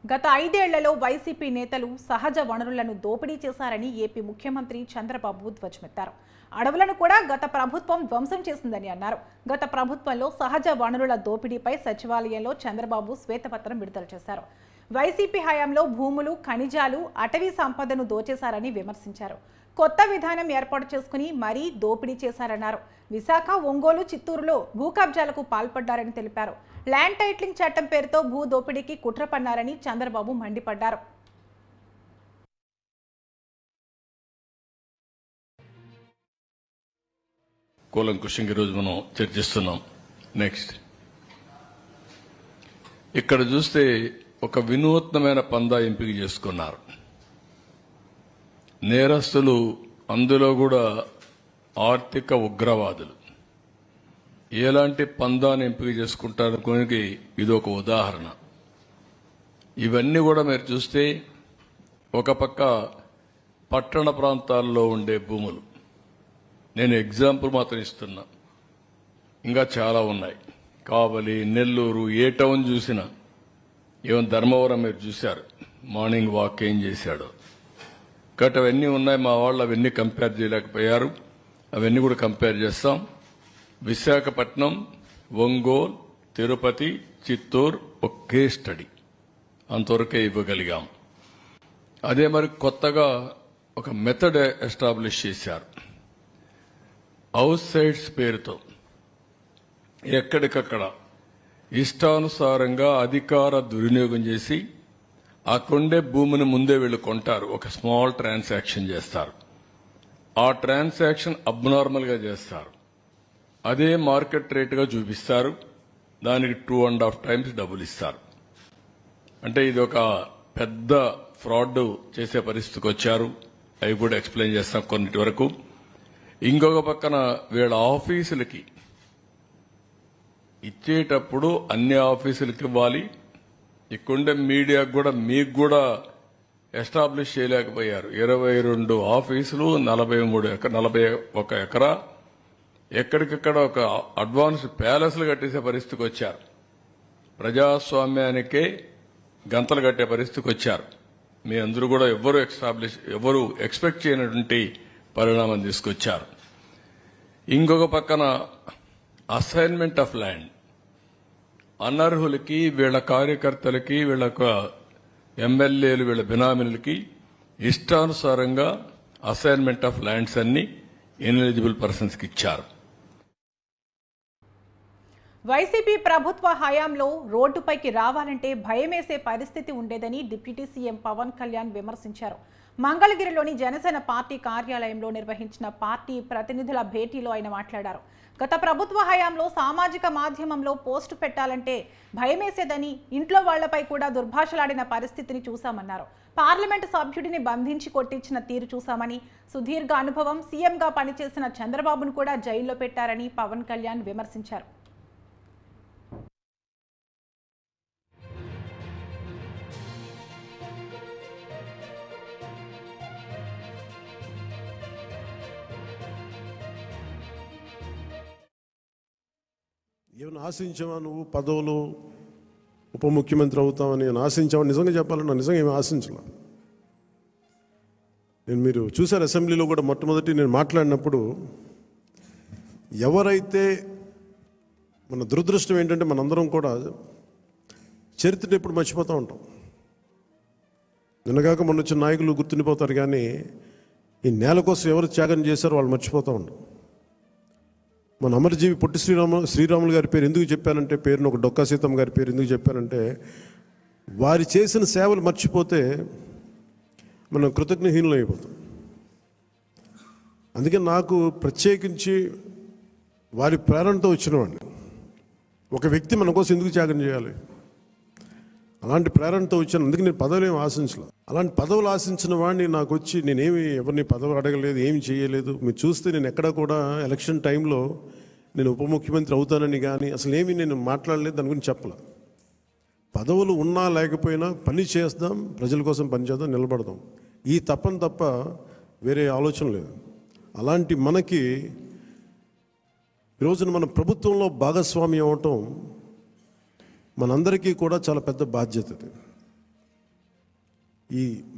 గత 5 ఏళ్లలో వైసీపీ నేతలు సహజ వనరులను దోపిడీ చేశారని ఏపీ ముఖ్యమంత్రి చంద్రబాబు ధ్వజమెత్తారు. అడవులను కూడా గత ప్రభుత్వం ధ్వంసం చేసిందని అన్నారు. గత ప్రభుత్వంలో సహజ వనరుల దోపిడీపై సచివాలయంలో చంద్రబాబు శ్వేతపత్రం విడుదల చేశారు. వైసీపీ హయాంలో భూములు, ఖనిజాలు, అటవీ సంపదను దోచేశారని విమర్శించారు. కొత్త విధానం ఏర్పాటు చేసుకుని మరీ దోపిడీ చేశారన్నారు. విశాఖ, ఒంగోలు, చిత్తూరులో భూ కబ్జాలకు పాల్పడ్డారని తెలిపారు. ల్యాండ్ టైటిలింగ్ చట్టం పేరుతో భూ దోపిడీకి కుట్ర పన్నారని చంద్రబాబు మండిపడ్డారు. కూలంకుషంగా ఈరోజు మనం చర్చిస్తున్నాం. నెక్స్ట్ ఇక్కడ చూస్తే ఒక వినూత్నమైన పందా ఎంపిక చేసుకున్నారు నేరస్తులు. అందులో కూడా ఆర్థిక ఉగ్రవాదులు ఎలాంటి పందాన్ని ఎంపిక చేసుకుంటారనుకోనికి ఇది ఒక ఉదాహరణ. ఇవన్నీ కూడా మీరు చూస్తే ఒక పక్క పట్టణ ప్రాంతాల్లో ఉండే భూములు, నేను ఎగ్జాంపుల్ మాత్రం ఇస్తున్నా, ఇంకా చాలా ఉన్నాయి. కావలి, నెల్లూరు, ఏ టౌన్ చూసినా, ఈవెన్ ధర్మవరం మీరు చూశారు మార్నింగ్ వాక్ ఏం చేశాడో. కాబట్టి అవన్నీ ఉన్నాయి. మా వాళ్ళు అవన్నీ కంపేర్ చేయలేకపోయారు. అవన్నీ కూడా కంపేర్ చేస్తాం. విశాఖపట్నం, ఒంగోలు, తిరుపతి, చిత్తూరు ఒకే స్టడీ అంతవరకే ఇవ్వగలిగాం. అదే మరి కొత్తగా ఒక మెథడ్ ఎస్టాబ్లిష్ చేశారు. హౌస్ సైట్స్ పేరుతో ఎక్కడికక్కడ ఇష్టానుసారంగా అధికార దుర్వినియోగం చేసి ఆ కొండే భూమిని ముందే వీళ్ళు కొంటారు. ఒక స్మాల్ ట్రాన్సాక్షన్ చేస్తారు. ఆ ట్రాన్సాక్షన్ అబ్నార్మల్ గా చేస్తారు. అదే మార్కెట్ రేటుగా చూపిస్తారు. దానికి 2.5 times డబ్బులు ఇస్తారు. అంటే ఇది ఒక పెద్ద ఫ్రాడ్ చేసే పరిస్థితికి వచ్చారు. అవి కూడా ఎక్స్ప్లెయిన్ చేస్తాం కొన్నిటి వరకు. ఇంకొక పక్కన వీళ్ళ ఆఫీసులకి ఇచ్చేటప్పుడు అన్ని ఆఫీసులకి ఇవ్వాలి. ఇక్కడుండే మీడియాకు కూడా మీకు కూడా ఎస్టాబ్లిష్ చేయలేకపోయారు. 22 ఆఫీసులు, 41 ఎకరా, ఎక్కడికక్కడ ఒక అడ్వాన్స్ ప్యాలెస్లు కట్టేసే పరిస్థితికి వచ్చారు. ప్రజాస్వామ్యానికే గంతలు కట్టే పరిస్థితికి వచ్చారు. మీ అందరూ కూడా ఎవరు ఎక్స్పెక్ట్ చేయనటువంటి పరిణామం తీసుకొచ్చారు. ఇంకొక పక్కన అసైన్మెంట్ ఆఫ్ ల్యాండ్, అనర్హులకి, వీళ్ళ కార్యకర్తలకి, వీళ్ళ ఎమ్మెల్యేలు, వీళ్ళ బినామీలకి ఇష్టానుసారంగా అసైన్మెంట్ ఆఫ్ ల్యాండ్స్ అన్ని ఇన్ఎలిజిబుల్ పర్సన్స్ కి ఇచ్చారు. వైసీపీ ప్రభుత్వ హయాంలో రోడ్డుపైకి రావాలంటే భయమేసే పరిస్థితి ఉండేదని డిప్యూటీ సీఎం పవన్ కళ్యాణ్ విమర్శించారు. మంగళగిరిలోని జనసేన పార్టీ కార్యాలయంలో నిర్వహించిన పార్టీ ప్రతినిధుల భేటీలో ఆయన మాట్లాడారు. గత ప్రభుత్వ హయాంలో సామాజిక మాధ్యమంలో పోస్టు పెట్టాలంటే భయమేసేదని, ఇంట్లో వాళ్లపై కూడా దుర్భాషలాడిన పరిస్థితిని చూశామన్నారు. పార్లమెంటు సభ్యుడిని బంధించి కొట్టించిన తీరు చూశామని, సుదీర్ఘ అనుభవం సీఎంగా పనిచేసిన చంద్రబాబును కూడా జైల్లో పెట్టారని పవన్ కళ్యాణ్ విమర్శించారు. ఏమైనా ఆశించావా నువ్వు? పదవులు, ఉప ముఖ్యమంత్రి అవుతామని ఆశించావా? నిజంగా చెప్పాలన్నా నిజంగా ఏమి ఆశించలే. మీరు చూశారు అసెంబ్లీలో కూడా మొట్టమొదటి నేను మాట్లాడినప్పుడు, ఎవరైతే మన దురదృష్టం ఏంటంటే మనందరం కూడా చరిత్రను ఎప్పుడు మర్చిపోతూ ఉంటాం. నిన్నగాక మొన్న వచ్చిన నాయకులు గుర్తుండిపోతారు, కానీ ఈ నేల కోసం ఎవరు త్యాగం చేశారో వాళ్ళు మర్చిపోతూ ఉంటాం. మన అమరజీవి పొట్టి శ్రీరాములు గారి పేరు ఎందుకు చెప్పానంటే, పేరును ఒక డొక్కా సీతమ్మ గారి పేరు ఎందుకు చెప్పానంటే, వారి చేసిన సేవలు మర్చిపోతే మనం కృతజ్ఞహీనులు అయిపోతాం. అందుకే నాకు ప్రత్యేకించి వారి ప్రేరణతో వచ్చిన వాడిని. ఒక వ్యక్తి మన కోసం ఎందుకు త్యాగం చేయాలి? అలాంటి ప్రేరణతో వచ్చాను. అందుకే నేను పదవులు ఏమి ఆశించలేదు. అలాంటి పదవులు ఆశించిన వాడిని నాకు వచ్చి నేనేమి ఎవరిని పదవి అడగలేదు, ఏమి చేయలేదు. మీరు చూస్తే నేను ఎక్కడ కూడా ఎలక్షన్ టైంలో నేను ఉప ముఖ్యమంత్రి అవుతానని కానీ అసలు ఏమీ నేను మాట్లాడలేదు, దాని గురించి చెప్పలేదు. పదవులు ఉన్నా లేకపోయినా పని చేద్దాం, ప్రజల కోసం పనిచేద్దాం, నిలబడదాం, ఈ తప్ప వేరే ఆలోచన లేదు. అలాంటి మనకి ఈరోజున మన ప్రభుత్వంలో భాగస్వామ్యం అవటం మనందరికీ కూడా చాలా పెద్ద బాధ్యత.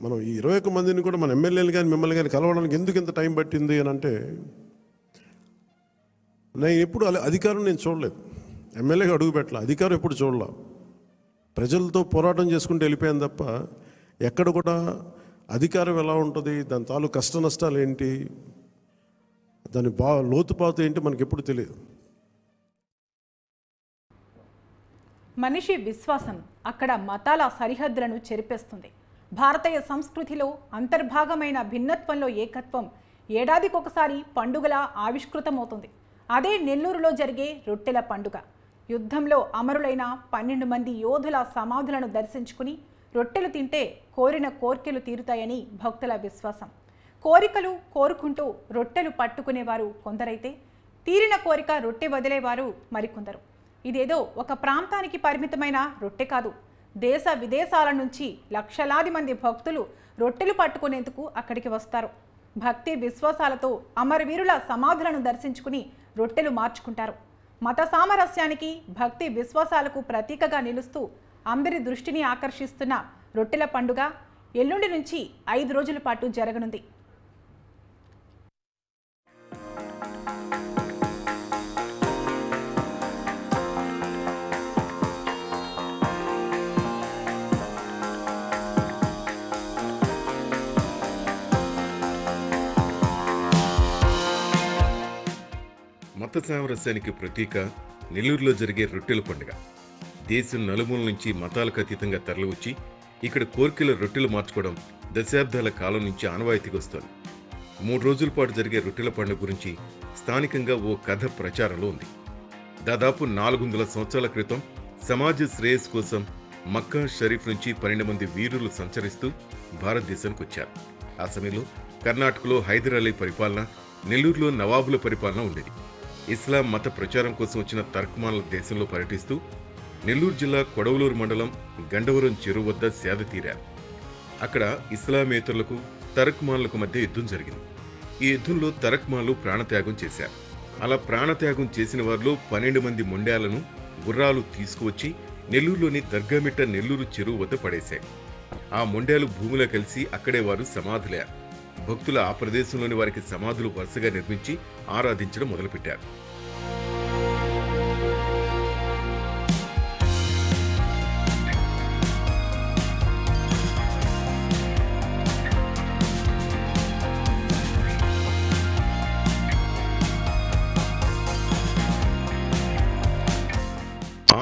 మనం ఈ 21 మందిని కూడా మన ఎమ్మెల్యేలు కానీ మిమ్మల్ని కానీ కలవడానికి ఎందుకు ఇంత టైం పట్టింది అని అంటే, నేను ఎప్పుడు అధికారం నేను చూడలేదు, ఎమ్మెల్యేగా అడుగు పెట్టాల, అధికారం ఎప్పుడు చూడలే. ప్రజలతో పోరాటం చేసుకుంటూ వెళ్ళిపోయాను తప్ప ఎక్కడ కూడా అధికారం ఎలా ఉంటుంది, దాని తాలూకు కష్ట నష్టాలు ఏంటి, దాని లోతుపాతు ఏంటి మనకి ఎప్పుడు తెలియదు. మనిషి విశ్వాసం అక్కడ మతాల సరిహద్దులను చెరిపేస్తుంది. భారతీయ సంస్కృతిలో అంతర్భాగమైన భిన్నత్వంలో ఏకత్వం ఏడాదికొకసారి పండుగలా ఆవిష్కృతమవుతుంది. అదే నెల్లూరులో జరిగే రొట్టెల పండుగ. యుద్ధంలో అమరులైన 12 మంది యోధుల సమాధులను దర్శించుకుని రొట్టెలు తింటే కోరిన కోర్కెలు తీరుతాయని భక్తుల విశ్వాసం. కోరికలు కోరుకుంటూ రొట్టెలు పట్టుకునేవారు కొందరైతే, తీరిన కోరిక రొట్టె వదిలేవారు మరికొందరు. ఇదేదో ఒక ప్రాంతానికి పరిమితమైన రొట్టె కాదు. దేశ విదేశాల నుంచి లక్షలాది మంది భక్తులు రొట్టెలు పట్టుకునేందుకు అక్కడికి వస్తారు. భక్తి విశ్వాసాలతో అమరవీరుల సమాధులను దర్శించుకుని రొట్టెలు మార్చుకుంటారు. మత సామరస్యానికి, భక్తి విశ్వాసాలకు ప్రతీకగా నిలుస్తూ అందరి దృష్టిని ఆకర్షిస్తున్న రొట్టెల పండుగ ఎల్లుండి నుంచి 5 రోజుల పాటు జరగనుంది. మత సామరస్యానికి ప్రతీక నెల్లూరులో జరిగే రొట్టెల పండుగ. దేశం నలుమూల నుంచి మతాలకు అతీతంగా తరలివచ్చి ఇక్కడ కోర్కెల రొట్టెలు మార్చుకోవడం దశాబ్దాల కాలం నుంచి ఆనవాయితీగా వస్తోంది. 3 రోజుల పాటు జరిగే రొట్టెల పండుగ గురించి స్థానికంగా ఓ కథ ప్రచారంలో ఉంది. దాదాపు 400 సంవత్సరాల క్రితం సమాజ శ్రేయస్సు కోసం మక్కా షరీఫ్ నుంచి 12 మంది వీరులు సంచరిస్తూ భారతదేశానికి వచ్చారు. ఆ సమయంలో కర్ణాటకలో హైదర్ అలీ పరిపాలన, నెల్లూరులో నవాబుల పరిపాలన ఉండేది. ఇస్లాం మత ప్రచారం కోసం వచ్చిన తర్క్మాన్ల దేశంలో పర్యటిస్తూ నెల్లూరు జిల్లా కొడవలూరు మండలం గండవరం చెరువు వద్ద సేద తీరారు. అక్కడ ఇస్లామేతరులకు తర్క్మాన్లకు మధ్య యుద్ధం జరిగింది. ఈ యుద్ధంలో తర్క్మాన్లు ప్రాణత్యాగం చేశారు. అలా ప్రాణత్యాగం చేసిన వారిలో 12 మంది మొండ్యాలను గుర్రాలు తీసుకువచ్చి నెల్లూరులోని దర్గామిట్ట నెల్లూరు చెరువు వద్ద పడేశాయి. ఆ మొండ్యాలు భూమిలో కలిసి అక్కడే వారు సమాధులయ్యారు. భక్తులు ఆ ప్రదేశంలోని వారికి సమాధులు వరుసగా నిర్మించి ఆరాధించడం మొదలుపెట్టారు.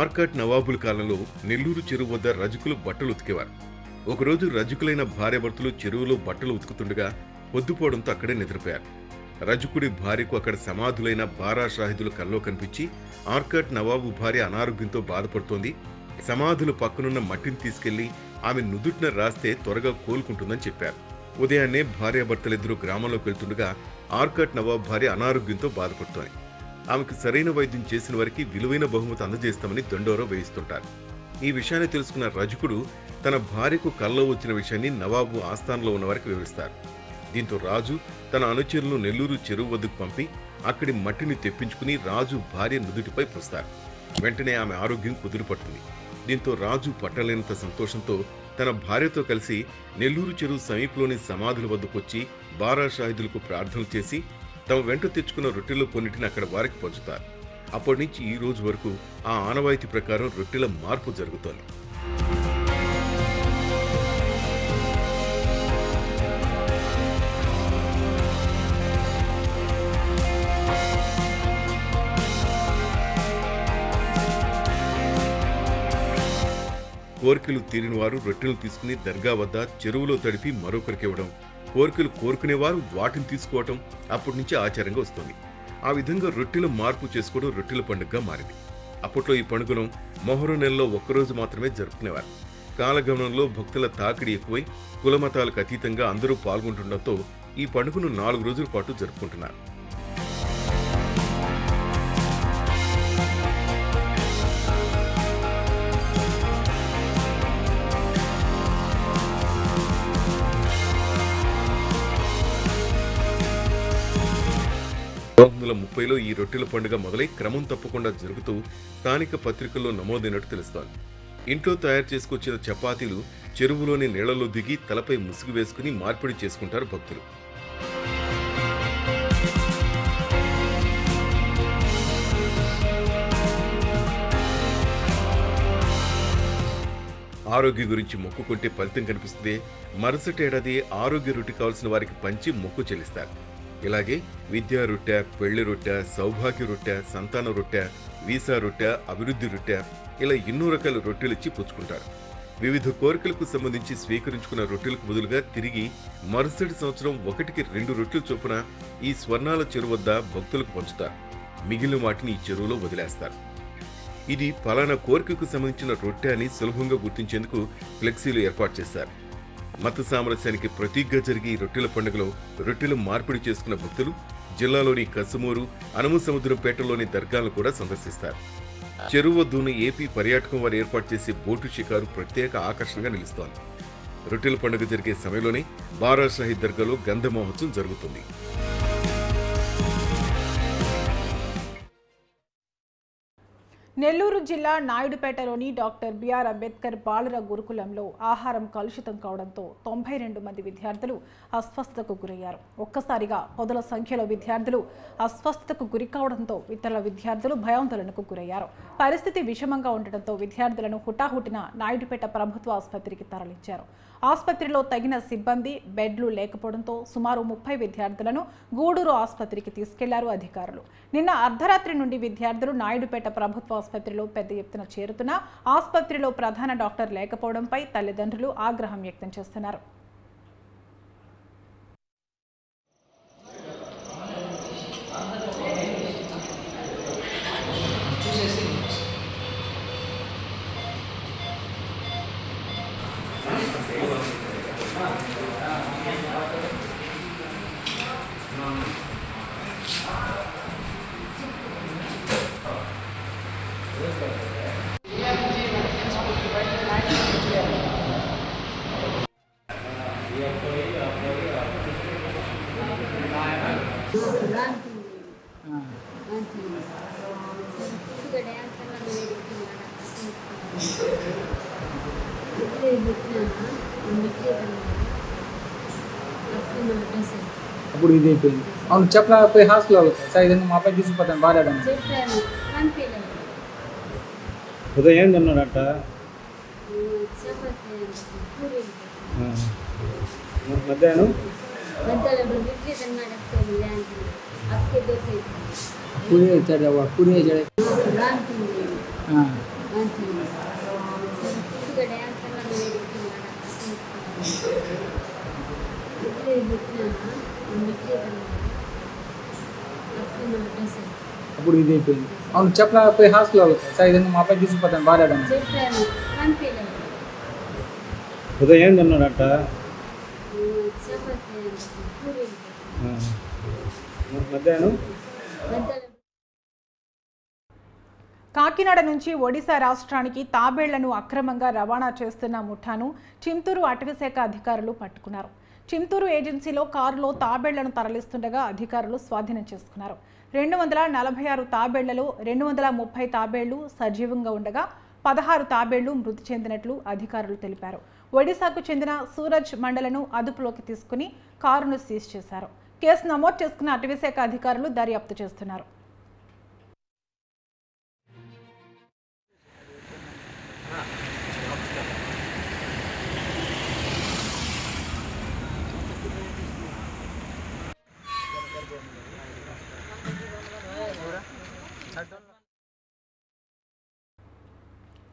ఆర్కాట్ నవాబుల కాలంలో నెల్లూరు చెరువు వద్ద రజకులు బట్టలు ఉతికేవారు. ఒకరోజు రజకులైన భార్యాభర్తలు చెరువులో బట్టలు ఉతుకుతుండగా పొద్దుపోవడంతో అక్కడే నిద్రపోయారు. రజకుడి భార్యకు అక్కడ సమాధులైన బారా షాహిదులు కల్లో కనిపించి ఆర్కాట్ నవాబు భార్య అనారోగ్యంతో బాధపడుతోంది, సమాధుల పక్కనున్న మట్టిని తీసుకెళ్లి ఆమె నుదుటిన రాస్తే త్వరగా కోలుకుంటుందని చెప్పారు. ఉదయాన్నే భార్యాభర్తలిద్దరూ గ్రామంలోకి వెళ్తుండగా ఆర్కాట్ నవాబు భార్య అనారోగ్యంతో బాధపడుతోంది. ఆమెకు సరైన వైద్యం చేసిన వారికి విలువైన బహుమతి అందజేస్తామని దండోరా వేయిస్తుంటారు. ఈ విషయాన్ని తెలుసుకున్న రజకుడు తన భార్యకు కల్లో వచ్చిన విషయాన్ని నవాబు ఆస్థానంలో ఉన్న వారికి వివరిస్తారు. దీంతో రాజు తన అనుచరులను నెల్లూరు చెరువు వద్దకు పంపి అక్కడి మట్టిని తెప్పించుకుని రాజు భార్య నుదుటిపై పోస్తారు. వెంటనే ఆమె ఆరోగ్యం కుదురుపడుతుంది. దీంతో రాజు పట్టలేనంత సంతోషంతో తన భార్యతో కలిసి నెల్లూరు చెరువు సమీపంలోని సమాధుల వద్దకొచ్చి బారా షాహిదులకు ప్రార్థనలు చేసి తమ వెంట తెచ్చుకున్న రొట్టెలు కొన్నిటిని అక్కడ వారికి పంచుతారు. అప్పటి నుంచి ఈ రోజు వరకు ఆ ఆనవాయితీ ప్రకారం రొట్టెల మార్పు జరుగుతోంది. కోరికలు తీరిన వారు రొట్టెలు తీసుకుని దర్గా వద్ద చెరువులో తడిపి మరొకరికి ఇవ్వడం, కోరికలు కోరుకునేవారు వాటిని తీసుకోవటం అప్పటి నుంచి ఆచారంగా వస్తుంది. ఆ విధంగా రొట్టెల మార్పు చేసుకోవడం రొట్టెల పండుగగా మారింది. అప్పట్లో ఈ పండుగను మొహరం నెలలో ఒక్కరోజు మాత్రమే జరుపుకునేవారు. కాలగమనంలో భక్తుల తాకిడి ఎక్కువై కులమతాలకు అతీతంగా అందరూ పాల్గొంటుండటంతో ఈ పండుగను 4 రోజుల పాటు జరుపుకుంటున్నారు. లో ఈ రొట్టెల పండుగ మొదలై క్రమం తప్పకుండా జరుగుతూ స్థానిక పత్రికల్లో నమోదైనట్టు తెలుస్తోంది. ఇంట్లో తయారు చేసుకొచ్చిన చపాతీలు చెరువులోని నీళ్లలో దిగి తలపై ముసుగు వేసుకుని మార్పిడి చేసుకుంటారు భక్తులు. ఆరోగ్యం గురించి మొక్కుకుంటే ఫలితం కనిపిస్తే మరుసటి ఏడాది ఆరోగ్య రొట్టె కావాల్సిన వారికి పంచి మొక్కు చెల్లిస్తారు. ఇలాగే విద్యా రొట్టె, పెళ్లి రొట్టె, సౌభాగ్య రొట్టె, సంతాన రొట్టె, వీసా రొట్టె, అభివృద్ధి రొట్టె ఇలా ఎన్నో రకాల రొట్టెలు ఇచ్చి పుచ్చుకుంటారు. వివిధ కోరికలకు సంబంధించి స్వీకరించుకున్న రొట్టెలకు బదులుగా తిరిగి మరుసటి సంవత్సరం 1కి 2 రొట్టెల చొప్పున ఈ స్వర్ణాల చెరువు వద్ద భక్తులకు పంచుతారు. మిగిలిన వాటిని ఈ చెరువులో వదిలేస్తారు. ఇది ఫలానా కోరికకు సంబంధించిన రొట్టె అని సులభంగా గుర్తించేందుకు ఫ్లెక్సీలు ఏర్పాటు చేశారు. మత సామరస్యానికి ప్రతీకగా జరిగే ఈ రొట్టెల పండుగలో రొట్టెలు మార్పిడి చేసుకున్న భక్తులు జిల్లాలోని కసుమూరు, అనుమసముద్రంపేటలోని దర్గాలను కూడా సందర్శిస్తారు. చెరువు వద్దన ఏపీ పర్యాటకం వారు ఏర్పాటు చేసే బోటు షికారు ప్రత్యేక ఆకర్షణగా నిలుస్తోంది. రొట్టెల పండుగ జరిగే సమయంలోనే బారా షాహీద్ దర్గాలో గంధ మహోత్సవం జరుగుతుంది. నెల్లూరు జిల్లా నాయుడుపేటలోని డాక్టర్ బిఆర్ అంబేద్కర్ బాలుర గురుకులంలో ఆహారం కలుషితం కావడంతో 92 మంది విద్యార్థులు అస్వస్థతకు గురయ్యారు. ఒక్కసారిగా పదుల సంఖ్యలో విద్యార్థులు అస్వస్థతకు గురి కావడంతో ఇతర విద్యార్థులు భయాందోళనకు గురయ్యారు. పరిస్థితి విషమంగా ఉండడంతో విద్యార్థులను హుటాహుటిన నాయుడుపేట ప్రభుత్వ ఆసుపత్రికి తరలించారు. ఆసుపత్రిలో తగిన సిబ్బంది, బెడ్లు లేకపోవడంతో సుమారు 30 విద్యార్థులను గూడూరు ఆసుపత్రికి తీసుకెళ్లారు అధికారులు. నిన్న అర్ధరాత్రి నుండి విద్యార్థులు నాయుడుపేట ప్రభుత్వ ఆసుపత్రిలో పెద్ద ఎత్తున చేరుతున్నా ఆసుపత్రిలో ప్రధాన డాక్టర్ లేకపోవడంపై తల్లిదండ్రులు ఆగ్రహం వ్యక్తం చేస్తున్నారు. అప్పుడు ఇది అయిపోయింది. అవును చెప్పలేకపోయి హాస్టల్ అవుతాయి సార్, ఇదన్నా మా అబ్బాయి తీసుకుపోతాను బాగాలేదని ఉదయం ఏం తిన్నాడట? మధ్యాహ్నం పూరి ఇచ్చాడు, పూరి ఇచ్చాడు. అప్పుడు ఇది అయిపోయింది. అవును చెప్పలేకపోయి హాస్టల్ అవుతాయి సార్, ఇదన్నా మా అబ్బాయి తీసుకుపోతాను బాగాలేదని ఉదయం ఏం తిన్నాడట? మధ్యాహ్నం కాకినాడ నుంచి ఒడిశా రాష్ట్రానికి తాబేళ్లను అక్రమంగా రవాణా చేస్తున్న ముఠాను చింతూరు అటవీశాఖ అధికారులు పట్టుకున్నారు. చింతూరు ఏజెన్సీలో కారులో తాబేళ్లను తరలిస్తుండగా అధికారులు స్వాధీనం చేసుకున్నారు. 246 తాబేళ్లలో 230 తాబేళ్లు సజీవంగా ఉండగా 16 తాబేళ్లు మృతి చెందినట్లు అధికారులు తెలిపారు. ఒడిశాకు చెందిన సూరజ్ మండలను అదుపులోకి తీసుకుని కారును సీజ్ చేశారు. కేసు నమోదు చేసుకున్న అటవీశాఖ అధికారులు దర్యాప్తు చేస్తున్నారు.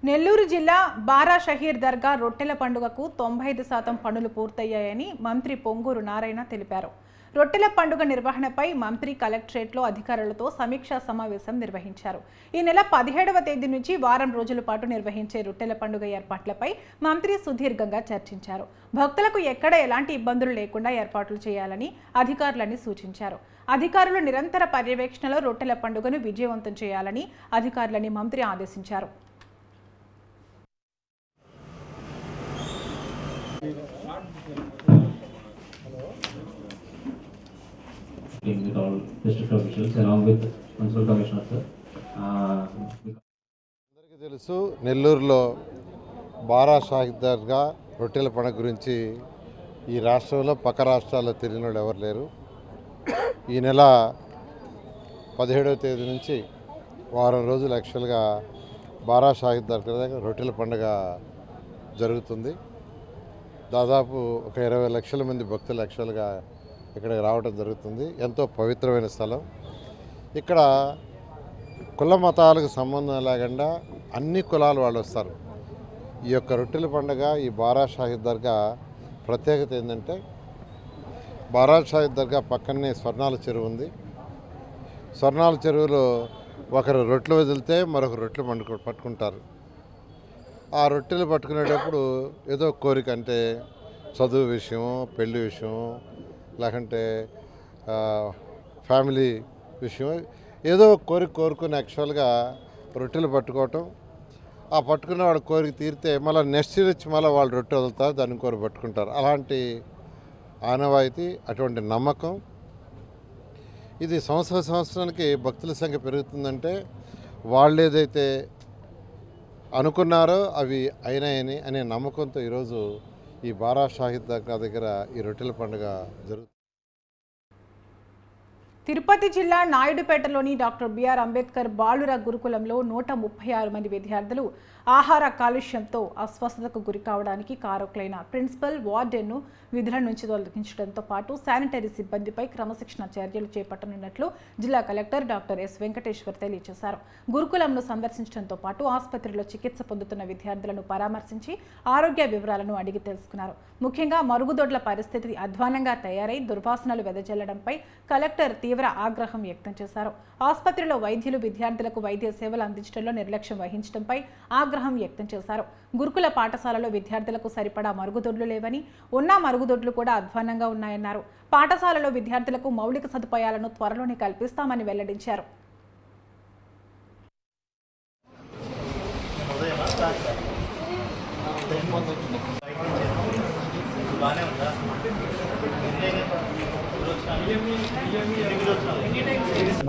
నెల్లూరు జిల్లా బారా షహీర్ దర్గా రొట్టెల పండుగకు 95% పనులు పూర్తయ్యాయని మంత్రి పొంగూరు నారాయణ తెలిపారు. రొట్టెల పండుగ నిర్వహణపై మంత్రి కలెక్టరేట్లో అధికారులతో సమీక్షా సమావేశం నిర్వహించారు. ఈ నెల 17వ తేదీ నుంచి వారం రోజుల పాటు నిర్వహించే రొట్టెల పండుగ ఏర్పాట్లపై మంత్రి సుదీర్ఘంగా చర్చించారు. భక్తులకు ఎక్కడ ఎలాంటి ఇబ్బందులు లేకుండా ఏర్పాట్లు చేయాలని అధికారులని సూచించారు. అధికారులు నిరంతర పర్యవేక్షణలో రొట్టెల పండుగను విజయవంతం చేయాలని అధికారులని మంత్రి ఆదేశించారు. With all district officials along with municipal commissioner sir. అందరికీ తెలుసు నెల్లూరులో బారా షాహిద్ దర్గా రొట్టెల పండుగ గురించి ఈ రాష్ట్రంలో పక్క రాష్ట్రాల్లో తెలియని వాళ్ళు ఎవరు లేరు. ఈ నెల 17వ తేదీ నుంచి వారం రోజులు యాక్చువల్గా బారా షాహిద్ దర్గా దగ్గర రొట్టెల పండుగ జరుగుతుంది. దాదాపు ఒక 20 లక్షల మంది భక్తులు యాక్చువల్గా ఇక్కడికి రావడం జరుగుతుంది. ఎంతో పవిత్రమైన స్థలం. ఇక్కడ కుల మతాలకు సంబంధం లేకుండా అన్ని కులాల వాళ్ళు వస్తారు. ఈ యొక్క రొట్టెల పండుగ, ఈ బారా షాహిద్ దర్గా ప్రత్యేకత ఏంటంటే, బారా షాహిద్ దర్గా పక్కనే స్వర్ణాల చెరువు ఉంది. స్వర్ణాల చెరువులో ఒకరు రొట్టెలు వదిలితే మరొకరు రొట్టెలు పట్టుకుంటారు. ఆ రొట్టెలు పట్టుకునేటప్పుడు ఏదో కోరిక, అంటే చదువు విషయం, పెళ్లి విషయం, లేకంటే ఫ్యామిలీ విషయం, ఏదో కోరుకుని యాక్చువల్గా రొట్టెలు పట్టుకోవటం. ఆ పట్టుకున్న వాడు కోరిక తీరితే మళ్ళీ నెక్స్ట్ ఇయర్ వచ్చి మళ్ళీ వాళ్ళు రొట్టె వదులుతారు, దాన్ని కోరి పట్టుకుంటారు. అలాంటి ఆనవాయితీ, అటువంటి నమ్మకం. ఇది సంవత్సరానికి భక్తుల సంఖ్య పెరుగుతుందంటే వాళ్ళు ఏదైతే అనుకున్నారో అవి అయినాయని అనే నమ్మకంతో ఈరోజు ఈ బారా షాహిద్ దర్గా దగ్గర ఈ రొట్టెల పండుగ జరుగుతుంది. తిరుపతి జిల్లా నాయుడుపేటలోని డాక్టర్ బిఆర్ అంబేద్కర్ బాలుర గురుకులంలో 136 మంది విద్యార్థులు ఆహార కాలుష్యంతో అస్వస్థతకు గురి కావడానికి కారకులైన ప్రిన్సిపల్, వార్డెన్ను విధుల నుంచి తొలగించడంతో పాటు శానిటరీ సిబ్బందిపై క్రమశిక్షణ చర్యలు చేపట్టనున్నట్లు జిల్లా కలెక్టర్ డాక్టర్ ఎస్ వెంకటేశ్వర్ తెలియజేశారు. గురుకులంను సందర్శించడంతో పాటు ఆసుపత్రిలో చికిత్స పొందుతున్న విద్యార్థులను పరామర్శించి ఆరోగ్య వివరాలను అడిగి తెలుసుకున్నారు. ముఖ్యంగా మరుగుదొడ్ల పరిస్థితి అధ్వానంగా తయారై దుర్వాసనలు వెదజల్లడంపై కలెక్టర్ తీవ్ర ఆగ్రహం వ్యక్తం చేశారు. ఆసుపత్రిలో వైద్యులు విద్యార్థులకు వైద్య సేవలు అందించడంలో నిర్లక్ష్యం వహించడంపై ఆగ్రహం వ్యక్తం చేశారు. గురుకుల పాఠశాలలో విద్యార్థులకు సరిపడా మరుగుదొడ్లు లేవని, ఉన్న మరుగుదొడ్లు కూడా అధ్వానంగా ఉన్నాయన్నారు. పాఠశాలలో విద్యార్థులకు మౌలిక సదుపాయాలను త్వరలోనే కల్పిస్తామని వెల్లడించారు.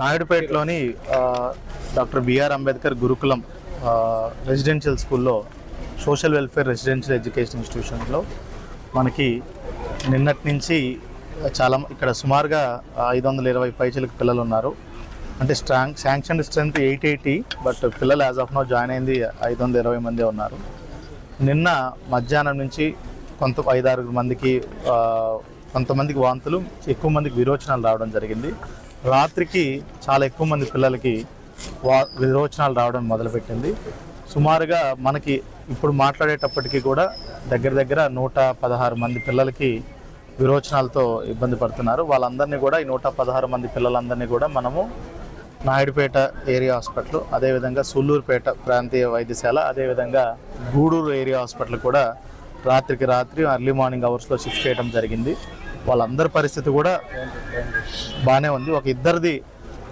నాయుడుపేటలోని డాక్టర్ బిఆర్ అంబేద్కర్ గురుకులం రెసిడెన్షియల్ స్కూల్లో సోషల్ వెల్ఫేర్ రెసిడెన్షియల్ ఎడ్యుకేషన్ ఇన్స్టిట్యూషన్లో మనకి నిన్నటి నుంచి ఇక్కడ సుమారుగా 520 పైచలకు పిల్లలు ఉన్నారు. అంటే శాంక్షన్ స్ట్రెంత్ 880, బట్ పిల్లలు యాజ్ ఆఫ్ నౌ జాయిన్ అయింది 520 మందే ఉన్నారు. నిన్న మధ్యాహ్నం నుంచి 5-6 మందికి కొంతమందికి వాంతులు, ఎక్కువ మందికి విరోచనాలు రావడం జరిగింది. రాత్రికి చాలా ఎక్కువ మంది పిల్లలకి విరోచనాలు రావడం మొదలుపెట్టింది. సుమారుగా మనకి ఇప్పుడు మాట్లాడేటప్పటికీ కూడా దగ్గర 116 మంది పిల్లలకి విరోచనాలతో ఇబ్బంది పడుతున్నారు. వాళ్ళందరినీ కూడా, ఈ 116 మంది పిల్లలందరినీ కూడా మనము నాయుడుపేట ఏరియా హాస్పిటల్, అదేవిధంగా సూళ్ళూరుపేట ప్రాంతీయ వైద్యశాల, అదేవిధంగా గూడూరు ఏరియా హాస్పిటల్ కూడా రాత్రికి రాత్రి ఎర్లీ మార్నింగ్ అవర్స్లో షిఫ్ట్ చేయడం జరిగింది. వాళ్ళందరి పరిస్థితి కూడా బాగానే ఉంది. ఒక ఇద్దరిది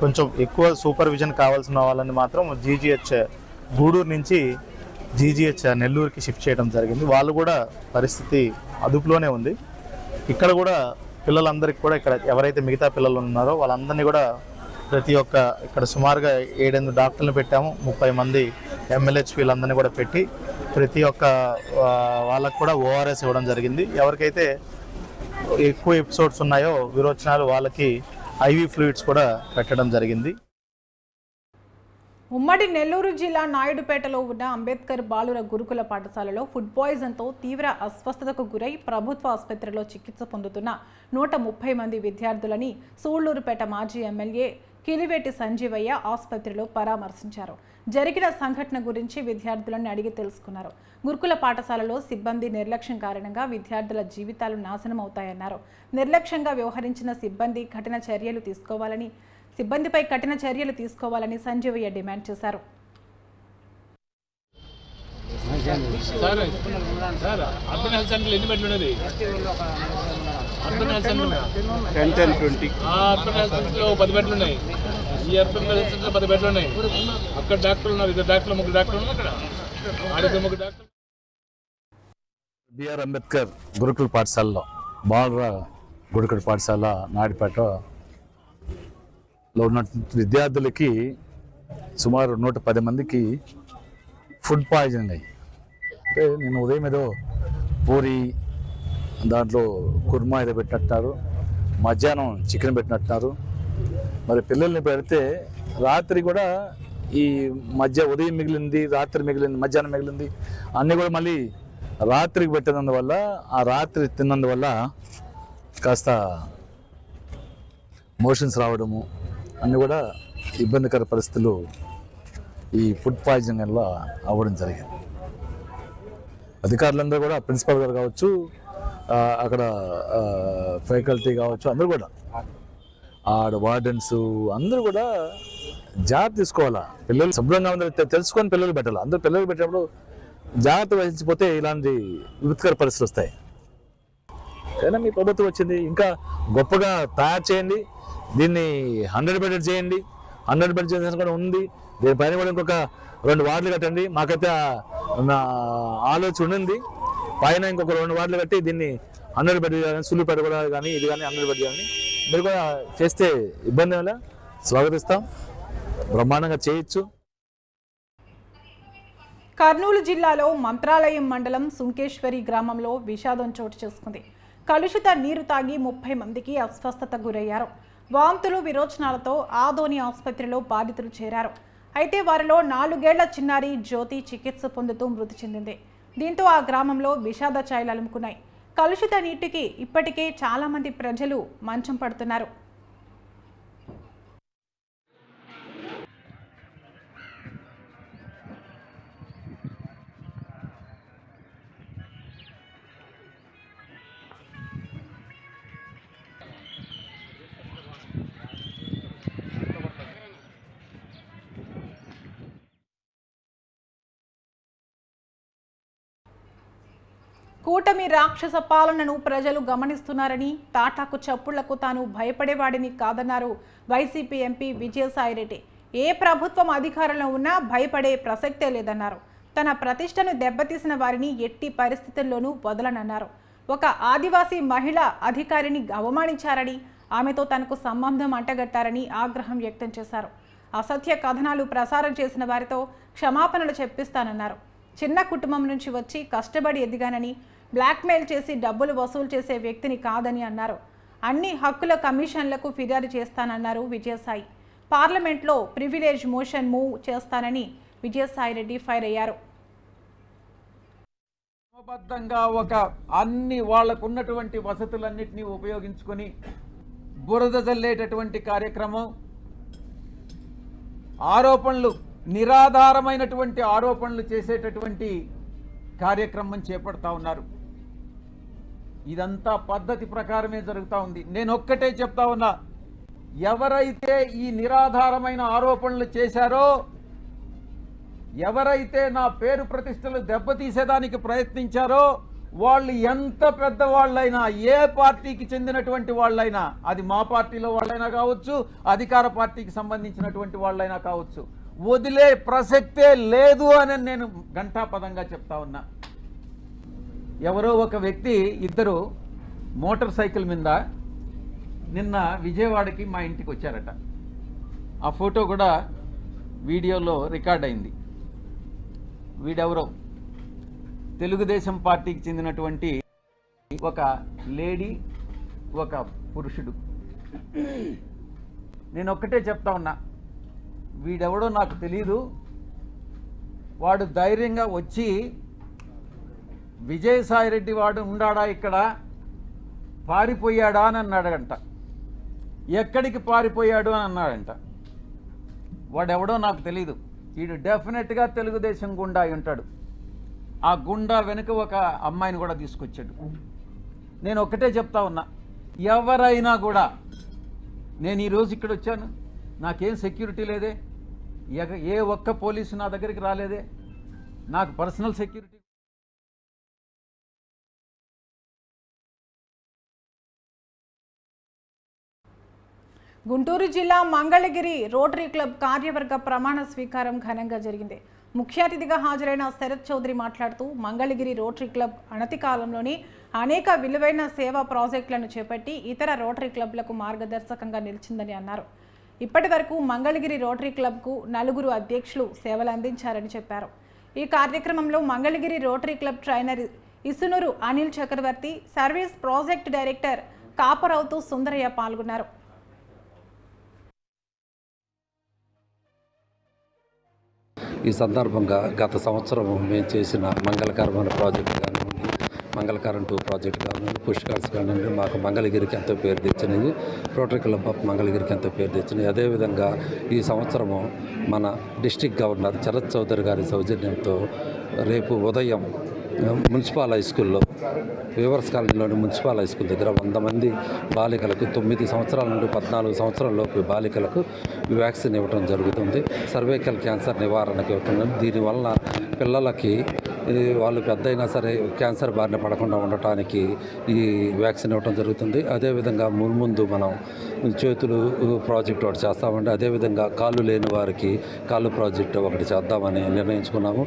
కొంచెం ఎక్కువ సూపర్విజన్ కావాల్సిన వాళ్ళని మాత్రం జీజీహెచ్ గూడూరు నుంచి జీజీహెచ్ నెల్లూరుకి షిఫ్ట్ చేయడం జరిగింది. వాళ్ళు కూడా పరిస్థితి అదుపులోనే ఉంది. ఇక్కడ కూడా పిల్లలందరికీ కూడా, ఇక్కడ ఎవరైతే మిగతా పిల్లలు ఉన్నారో వాళ్ళందరినీ కూడా ఇక్కడ సుమారుగా 7-8 డాక్టర్లను పెట్టాము. 30 మంది MLHPలందరినీ కూడా పెట్టి ప్రతి ఒక్క వాళ్ళకు కూడా ORS ఇవ్వడం జరిగింది. ఎవరికైతే ఎక్కువ ఎపిసోడ్స్ ఉన్నాయో విరోచనాలు, వాళ్ళకి IV ఫ్లూయిడ్స్ కూడా పెట్టడం జరిగింది. ఉమ్మడి నెల్లూరు జిల్లా నాయుడుపేటలో ఉన్న అంబేద్కర్ బాలుర గురుకుల పాఠశాలలో ఫుడ్ పాయిజన్తో తీవ్ర అస్వస్థతకు గురై ప్రభుత్వ ఆసుపత్రిలో చికిత్స పొందుతున్న 130 మంది విద్యార్థులని సూళ్లూరుపేట మాజీ ఎమ్మెల్యే కిలివేటి సంజీవయ్య ఆసుపత్రిలో పరామర్శించారు. జరిగిన సంఘటన గురించి విద్యార్థులను అడిగి తెలుసుకున్నారు. గురుకుల పాఠశాలలో సిబ్బంది నిర్లక్ష్యం కారణంగా విద్యార్థుల జీవితాలు నాశనం అవుతాయన్నారు. నిర్లక్ష్యంగా వ్యవహరించిన సిబ్బందిపై కఠిన చర్యలు తీసుకోవాలని సంజీవయ్య డిమాండ్ చేశారు. బిఆర్ అంబేద్కర్ గురుకుల పాఠశాలలో, బాలుర గురుకుల పాఠశాల నాయుడుపేటలో ఉన్న విద్యార్థులకి సుమారు 110 మందికి ఫుడ్ పాయిజన్ అయ్యి అంటే నేను ఉదయం ఏదో పూరి దాంట్లో కుర్మా ఏదో పెట్టినట్టున్నారు, మధ్యాహ్నం చికెన్ పెట్టినట్టున్నారు. మరి పిల్లల్ని పెడితే రాత్రి కూడా ఈ ఉదయం మిగిలింది, రాత్రి మిగిలింది, మధ్యాహ్నం మిగిలింది అన్నీ కూడా మళ్ళీ రాత్రికి పెట్టినందువల్ల, ఆ రాత్రి తిన్నందువల్ల కాస్త మోషన్స్ రావడము అన్నీ కూడా ఇబ్బందికర పరిస్థితులు ఈ ఫుడ్ పాయిజనింగ్ వల్ల అవ్వడం జరిగింది. అధికారులందరూ కూడా, ప్రిన్సిపల్ గారు కావచ్చు, అక్కడ ఫ్యాకల్టీ కావచ్చు, అందరూ కూడా ఆడ వార్డెన్స్ అందరూ కూడా జాగ్రత్త తీసుకోవాలా. పిల్లలు శుభ్రంగా ఉందని తెలుసుకొని పిల్లలు పెట్టాలి. అందరూ పిల్లలు పెట్టినప్పుడు జాగ్రత్త వహించిపోతే ఇలాంటి విపత్కర పరిస్థితులు వస్తాయి. కానీ మీ ప్రభుత్వం వచ్చింది, ఇంకా గొప్పగా తయారు చేయండి, దీన్ని 100 బెడెడ్ చేయండి. 100 బెడ్ చేసిన కూడా ఉంది. దీనిపైన కూడా ఇంకొక 2 వార్డులు కట్టండి. మాకైతే నా ఆలోచన ఉండింది, పైన ఇంకొక 2 వార్డులు కట్టి దీన్ని 100 బెడ్ కానీ, సులువుపేట కూడా కానీ, ఇది కానీ 100 బెడ్ కానీ మీరు కూడా చేస్తే ఇబ్బంది వల్ల స్వాగతిస్తాం. బ్రహ్మాండంగా చేయొచ్చు. కర్నూలు జిల్లాలో మంత్రాలయం మండలం సుంకేశ్వరి గ్రామంలో విషాదం చోటు చేసుకుంది. కలుషిత నీరు తాగి 30 మందికి అస్వస్థతకు గురయ్యారు. వాంతులు, విరోచనాలతో ఆదోని ఆసుపత్రిలో బాధితులు చేరారు. అయితే వారిలో 4 ఏళ్ల చిన్నారి జ్యోతి చికిత్స పొందుతూ మృతి చెందింది. దీంతో ఆ గ్రామంలో విషాద ఛాయలు అలుముకున్నాయి. కలుషిత నీటికి ఇప్పటికే చాలా మంది ప్రజలు మంచం పడుతున్నారు. కూటమి రాక్షస పాలనను ప్రజలు గమనిస్తున్నారని, తాటాకు చప్పుళ్లకు తాను భయపడేవాడిని కాదన్నారు వైసీపీ ఎంపీ విజయసాయిరెడ్డి. ఏ ప్రభుత్వం అధికారంలో ఉన్నా భయపడే ప్రసక్తే లేదన్నారు. తన ప్రతిష్టను దెబ్బతీసిన వారిని ఎట్టి పరిస్థితుల్లోనూ వదలనన్నారు. ఒక ఆదివాసీ మహిళ అధికారిని అవమానించారని, ఆమెతో తనకు సంబంధం అంటగట్టారని ఆగ్రహం వ్యక్తం చేశారు. అసత్య కథనాలు ప్రసారం చేసిన వారితో క్షమాపణలు చెప్పిస్తానన్నారు. చిన్న కుటుంబం నుంచి వచ్చి కష్టపడి ఎదిగానని, బ్లాక్మెయిల్ చేసి డబ్బులు వసూలు చేసే వ్యక్తిని కాదని అన్నారు. అన్ని హక్కుల కమిషన్లకు ఫిర్యాదు చేస్తానన్నారు విజయసాయి. పార్లమెంట్లో ప్రివిలేజ్ మోషన్ మూవ్ చేస్తానని విజయసాయిరెడ్డి ఫైర్ అయ్యారు. క్రమబద్ధంగా అన్ని వాళ్లకున్నటువంటి వసతులన్నింటినీ ఉపయోగించుకొని బురద జల్లేటటువంటి కార్యక్రమం, ఆరోపణలు, నిరాధారమైనటువంటి ఆరోపణలు చేసేటటువంటి కార్యక్రమం చేపడతా ఉన్నారు. ఇదంతా పద్ధతి ప్రకారమే జరుగుతూ ఉంది. నేను ఒక్కటే చెప్తా ఉన్నా, ఎవరైతే ఈ నిరాధారమైన ఆరోపణలు చేశారో, ఎవరైతే నా పేరు ప్రతిష్టలు దెబ్బతీసేదానికి ప్రయత్నించారో, వాళ్ళు ఎంత పెద్దవాళ్ళైనా, ఏ పార్టీకి చెందినటువంటి వాళ్ళైనా, అది మా పార్టీలో వాళ్ళైనా కావచ్చు, అధికార పార్టీకి సంబంధించినటువంటి వాళ్ళైనా కావచ్చు, వదిలే ప్రసక్తే లేదు అని నేను ఘంటాపదంగా చెప్తా ఉన్నా. ఎవరో ఒక వ్యక్తి, ఇద్దరు మోటార్ సైకిల్ మీద నిన్న విజయవాడకి మా ఇంటికి వచ్చారట. ఆ ఫోటో కూడా వీడియోలో రికార్డ్ అయింది. వీడెవరో తెలుగుదేశం పార్టీకి చెందినటువంటి ఒక లేడీ, ఒక పురుషుడు. నేను ఒక్కటే చెప్తా ఉన్నా, వీడెవడో నాకు తెలీదు. వాడు ధైర్యంగా వచ్చి విజయసాయిరెడ్డి వాడు ఉండాడా ఇక్కడ, పారిపోయాడా అని అన్నాడంట. ఎక్కడికి పారిపోయాడు అని అన్నాడంట. వాడెవడో నాకు తెలీదు. వీడు డెఫినెట్గా తెలుగుదేశం గుండా అయి ఉంటాడు. ఆ గుండా వెనుక ఒక అమ్మాయిని కూడా తీసుకొచ్చాడు. నేను ఒక్కటే చెప్తా ఉన్నా, ఎవరైనా కూడా, నేను ఈరోజు ఇక్కడ వచ్చాను, నాకేం సెక్యూరిటీ లేదే, ఏ ఒక్క పోలీసు నా దగ్గరికి రాలేదే, నాకు పర్సనల్ సెక్యూరిటీ. గుంటూరు జిల్లా మంగళగిరి రోటరీ క్లబ్ కార్యవర్గ ప్రమాణ స్వీకారం ఘనంగా జరిగింది. ముఖ్య అతిథిగా హాజరైన శరత్ చౌదరి మాట్లాడుతూ, మంగళగిరి రోటరీ క్లబ్ అనతి కాలంలోనే అనేక విలువైన సేవా ప్రాజెక్టులను చేపట్టి ఇతర రోటరీ క్లబ్లకు మార్గదర్శకంగా నిలిచిందని అన్నారు. ఇప్పటి వరకు మంగళగిరి రోటరీ క్లబ్కు 4 అధ్యక్షులు సేవలు అందించారని చెప్పారు. ఈ కార్యక్రమంలో Mangalagiri rotary club trainer Isunuru Anil Chakravarthi, service project director Kaparavuthu Sundaraiah పాల్గొన్నారు. ఈ సందర్భంగా గత సంవత్సరం మేము చేసిన మంగళకరమైన ప్రాజెక్టు కానివ్వండి, మంగళకరం 2 ప్రాజెక్టు కానివ్వండి, పుష్కర్స్ కానివ్వండి, మాకు మంగళగిరికి ఎంతో పేరు తెచ్చినాయి. రోటరీ క్లబ్ ఆఫ్ మంగళగిరికి ఎంతో పేరు తెచ్చినాయి. అదేవిధంగా ఈ సంవత్సరము మన డిస్ట్రిక్ట్ గవర్నర్ శరత్ చౌదరి గారి సౌజన్యంతో రేపు ఉదయం మున్సిపల్ హై స్కూల్లో, వివర్స్ కాలనీలోని మున్సిపల్ హై స్కూల్ దగ్గర 100 మంది బాలికలకు 9 సంవత్సరాల నుండి 14 సంవత్సరాలలోపు బాలికలకు వ్యాక్సిన్ ఇవ్వడం జరుగుతుంది. సర్వైకల్ క్యాన్సర్ నివారణకు ఇవ్వడం. దీనివల్ల పిల్లలకి వాళ్ళు పెద్ద అయినా సరే క్యాన్సర్ బారిన పడకుండా ఉండటానికి ఈ వ్యాక్సిన్ ఇవ్వడం జరుగుతుంది. అదేవిధంగా ముందు మనం చేతులు ప్రాజెక్ట్ ఒకటి చేస్తామండి. అదేవిధంగా కాళ్ళు లేని వారికి కాళ్ళు ప్రాజెక్ట్ ఒకటి చేద్దామని నిర్ణయించుకున్నాము.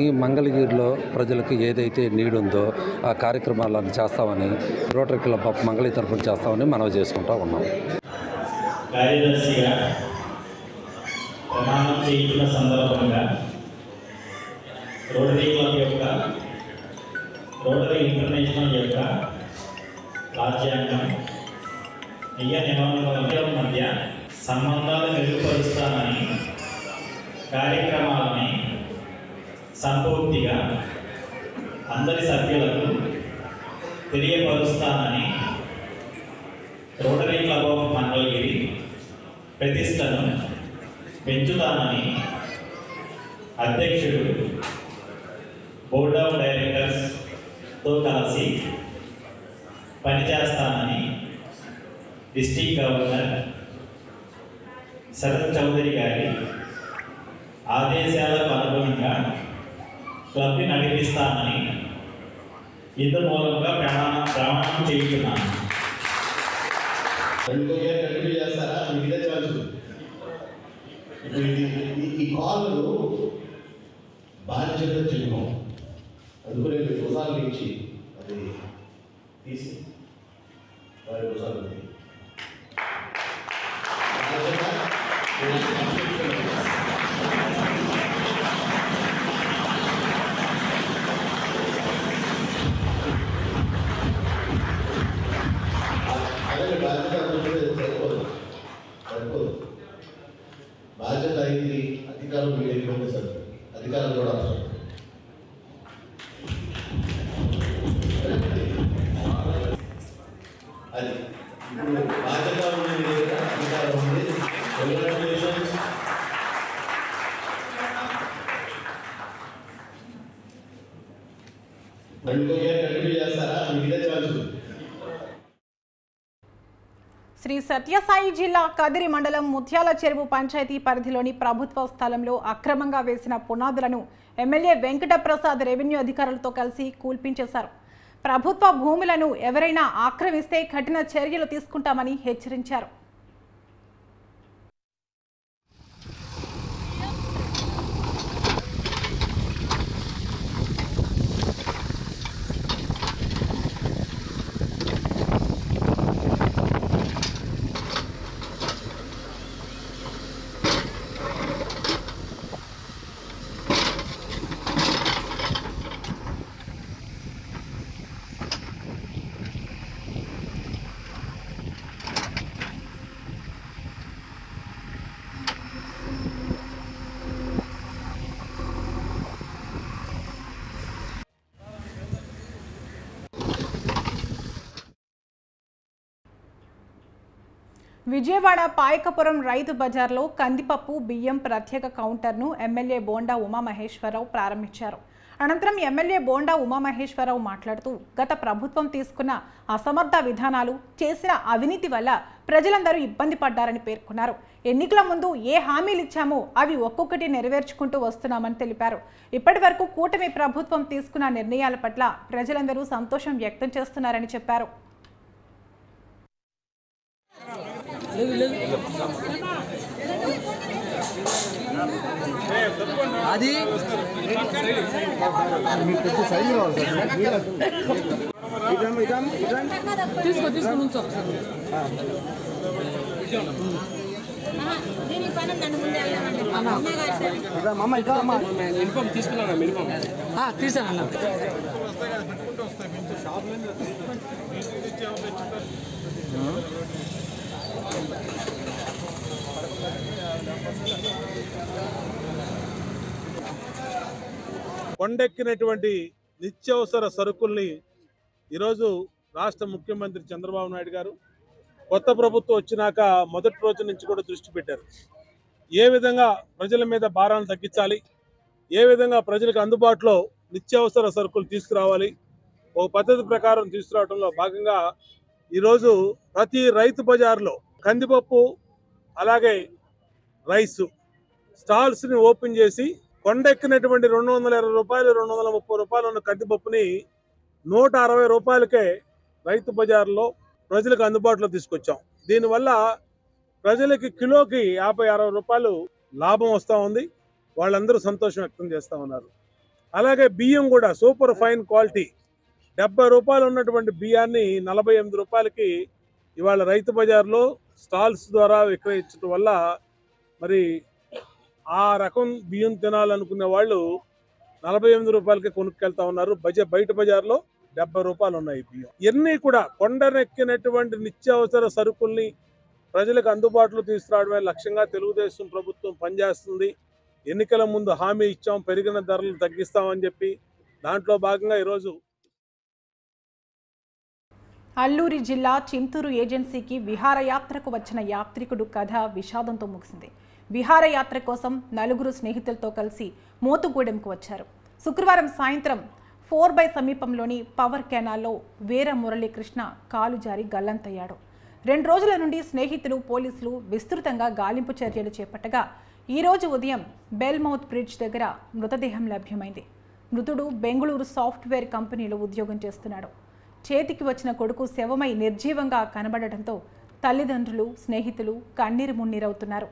ఈ మంగళగిరిలో ప్రజలకు ఏదైతే నీడ్ ఉందో ఆ కార్యక్రమాలను చేస్తామని రోటరీ క్లబ్ ఆఫ్ మంగళగిరి తరఫున చేస్తామని మనవి చేసుకుంటూ ఉన్నాం. కార్యదర్శిగా ప్రమాణం చేయించిన సందర్భంగా రోటరీ క్లబ్ యొక్క, రోటరీ ఇంటర్నేషనల్ యొక్క రాజ్యాంగం, నియమాల మధ్య సంబంధాలు మెరుగుపరుస్తానని, కార్యక్రమాలని సంపూర్తిగా అందరి సభ్యులకు తెలియపరుస్తానని రోటరీ క్లబ్ ఆఫ్ మంగళగిరి ప్రతిష్టను పెంచుతానని అధ్యక్షుడు, బోర్డ్ ఆఫ్ డైరెక్టర్స్తో కలిసి పనిచేస్తానని డిస్ట్రిక్ట్ గవర్నర్ శరత్ చౌదరి గారి ఆదేశాలకు అనుగుణంగా క్లబ్ని నడిపిస్తానని ఇందు మూలంగా ప్రమాణం చేస్తున్నాను. చేస్తారా మీదే చాలు. ఈ కాళ్ళు బాధ్యత చిహ్నం అందుకనే దోషాల నుంచి అది తీసి వారి దోషాలు బాధ్యత అయింది. అధికారం మీ దగ్గర ఉంది సార్, అధికారం కూడా అది ఇప్పుడు బాధ్యత ఉంది, మీ దగ్గర అధికారం ఉంది. కంగ్రాచులేషన్స్. కంటిన్యూ చేస్తారా మీదే చాలు. శ్రీ సత్యసాయి జిల్లా కదిరి మండలం ముత్యాల చెరువు పంచాయతీ పరిధిలోని ప్రభుత్వ స్థలంలో అక్రమంగా వేసిన పునాదులను ఎమ్మెల్యే వెంకటప్రసాద్ రెవెన్యూ అధికారులతో కలిసి కూల్పించేశారు. ప్రభుత్వ భూములను ఎవరైనా ఆక్రమిస్తే కఠిన చర్యలు తీసుకుంటామని హెచ్చరించారు. విజయవాడ పాయకపురం రైతు బజార్లో కందిపప్పు బియ్యం ప్రత్యేక కౌంటర్ను ఎమ్మెల్యే బోండా ఉమామహేశ్వరరావు ప్రారంభించారు. అనంతరం ఎమ్మెల్యే బోండా ఉమామహేశ్వరరావు మాట్లాడుతూ గత ప్రభుత్వం తీసుకున్న అసమర్థ విధానాలు, చేసిన అవినీతి వల్ల ప్రజలందరూ ఇబ్బంది పడ్డారని పేర్కొన్నారు. ఎన్నికల ముందు ఏ హామీలు ఇచ్చామో అవి ఒక్కొక్కటి నెరవేర్చుకుంటూ వస్తున్నామని తెలిపారు. ఇప్పటి వరకు కూటమి ప్రభుత్వం తీసుకున్న నిర్ణయాల పట్ల ప్రజలందరూ సంతోషం వ్యక్తం చేస్తున్నారని చెప్పారు. అది తీసుకో ఉంచు. కొండెక్కినటువంటి నిత్యావసర సరుకుల్ని ఈరోజు రాష్ట్ర ముఖ్యమంత్రి చంద్రబాబు నాయుడు గారు కొత్త ప్రభుత్వం వచ్చినాక మొదటి రోజు నుంచి కూడా దృష్టి పెట్టారు. ఏ విధంగా ప్రజల మీద భారాన్ని తగ్గించాలి, ఏ విధంగా ప్రజలకు అందుబాటులో నిత్యావసర సరుకులు తీసుకురావాలి, ఒక పద్ధతి ప్రకారం తీసుకురావడంలో భాగంగా ఈరోజు ప్రతి రైతు బజార్లో కందిపప్పు అలాగే రైసు స్టాల్స్ని ఓపెన్ చేసి కొండెక్కినటువంటి 220 రూపాయలు 230 రూపాయలు ఉన్న కందిపప్పుని 160 రూపాయలకే రైతు బజార్లో ప్రజలకు అందుబాటులో తీసుకొచ్చాం. దీనివల్ల ప్రజలకి కిలోకి 50-60 రూపాయలు లాభం వస్తూ ఉంది. వాళ్ళందరూ సంతోషం వ్యక్తం చేస్తూ ఉన్నారు. అలాగే బియ్యం కూడా సూపర్ ఫైన్ క్వాలిటీ 70 రూపాయలు ఉన్నటువంటి బియ్యాన్ని 48 రూపాయలకి ఇవాళ రైతు బజార్లో స్టాల్స్ ద్వారా విక్రయించడం వల్ల మరి ఆ రకం బియ్యం తినాలనుకునే వాళ్ళు 48 రూపాయలకి కొనుక్కెళ్తా ఉన్నారు. బయట బజార్లో 70 రూపాయలు ఉన్నాయి బియ్యం. ఇవన్నీ కూడా కొండనెక్కినటువంటి నిత్యావసర సరుకుల్ని ప్రజలకు అందుబాటులో తీసుకురావడమే లక్ష్యంగా తెలుగుదేశం ప్రభుత్వం పనిచేస్తుంది. ఎన్నికల ముందు హామీ ఇచ్చాం, పెరిగిన ధరలు తగ్గిస్తామని చెప్పి. దాంట్లో భాగంగా ఈరోజు అల్లూరి జిల్లా చింతూరు ఏజెన్సీకి విహారయాత్రకు వచ్చిన యాత్రికుడు కథ విషాదంతో ముగిసింది. విహారయాత్ర కోసం 4 స్నేహితులతో కలిసి మోతుగూడెంకు వచ్చారు. శుక్రవారం సాయంత్రం 4 సమీపంలోని పవర్ కెనాల్లో వీర మురళీకృష్ణ కాలు జారి గల్లంతయ్యాడు. 2 రోజుల నుండి స్నేహితులు, పోలీసులు విస్తృతంగా గాలింపు చర్యలు చేపట్టగా ఈరోజు ఉదయం బెల్మౌత్ బ్రిడ్జ్ దగ్గర మృతదేహం లభ్యమైంది. మృతుడు బెంగళూరు సాఫ్ట్వేర్ కంపెనీలో ఉద్యోగం చేస్తున్నాడు. చేతికి వచ్చిన కొడుకు శవమై నిర్జీవంగా కనబడటంతో తల్లిదండ్రులు, స్నేహితులు కన్నీరు మున్నీరవుతున్నారు.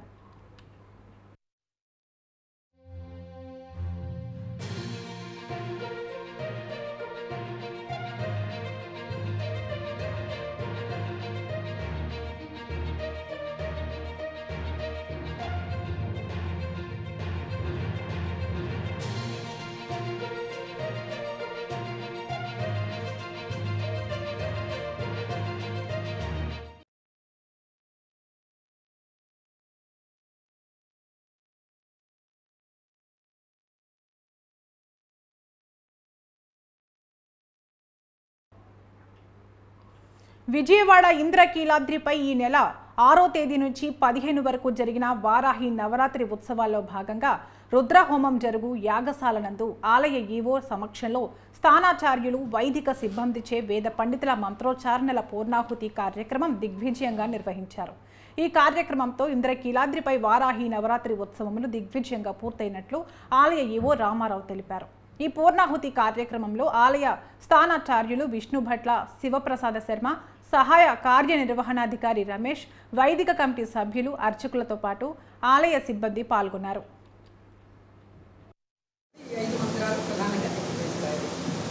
విజయవాడ ఇంద్రకీలాద్రిపై ఈ నెల 6వ తేదీ నుంచి 15 వరకు జరిగిన వారాహి నవరాత్రి ఉత్సవాల్లో భాగంగా రుద్రహోమం జరుగు యాగశాల నందు ఆలయ ఈవో సమక్షంలో స్థానాచార్యులు, వైదిక సిబ్బందిచే వేద పండితుల మంత్రోచ్చారణల పూర్ణాహుతి కార్యక్రమం దిగ్విజయంగా నిర్వహించారు. ఈ కార్యక్రమంతో ఇంద్రకీలాద్రిపై వారాహి నవరాత్రి ఉత్సవములు దిగ్విజయంగా పూర్తయినట్లు ఆలయ ఈవో రామారావు తెలిపారు. ఈ పూర్ణాహుతి కార్యక్రమంలో ఆలయ స్థానాచార్యులు విష్ణుభట్ల శివప్రసాద శర్మ, సహాయ కార్యనిర్వహణాధికారి రమేష్, వైదిక కమిటీ సభ్యులు, అర్చకులతో పాటు ఆలయ సిబ్బంది పాల్గొన్నారు.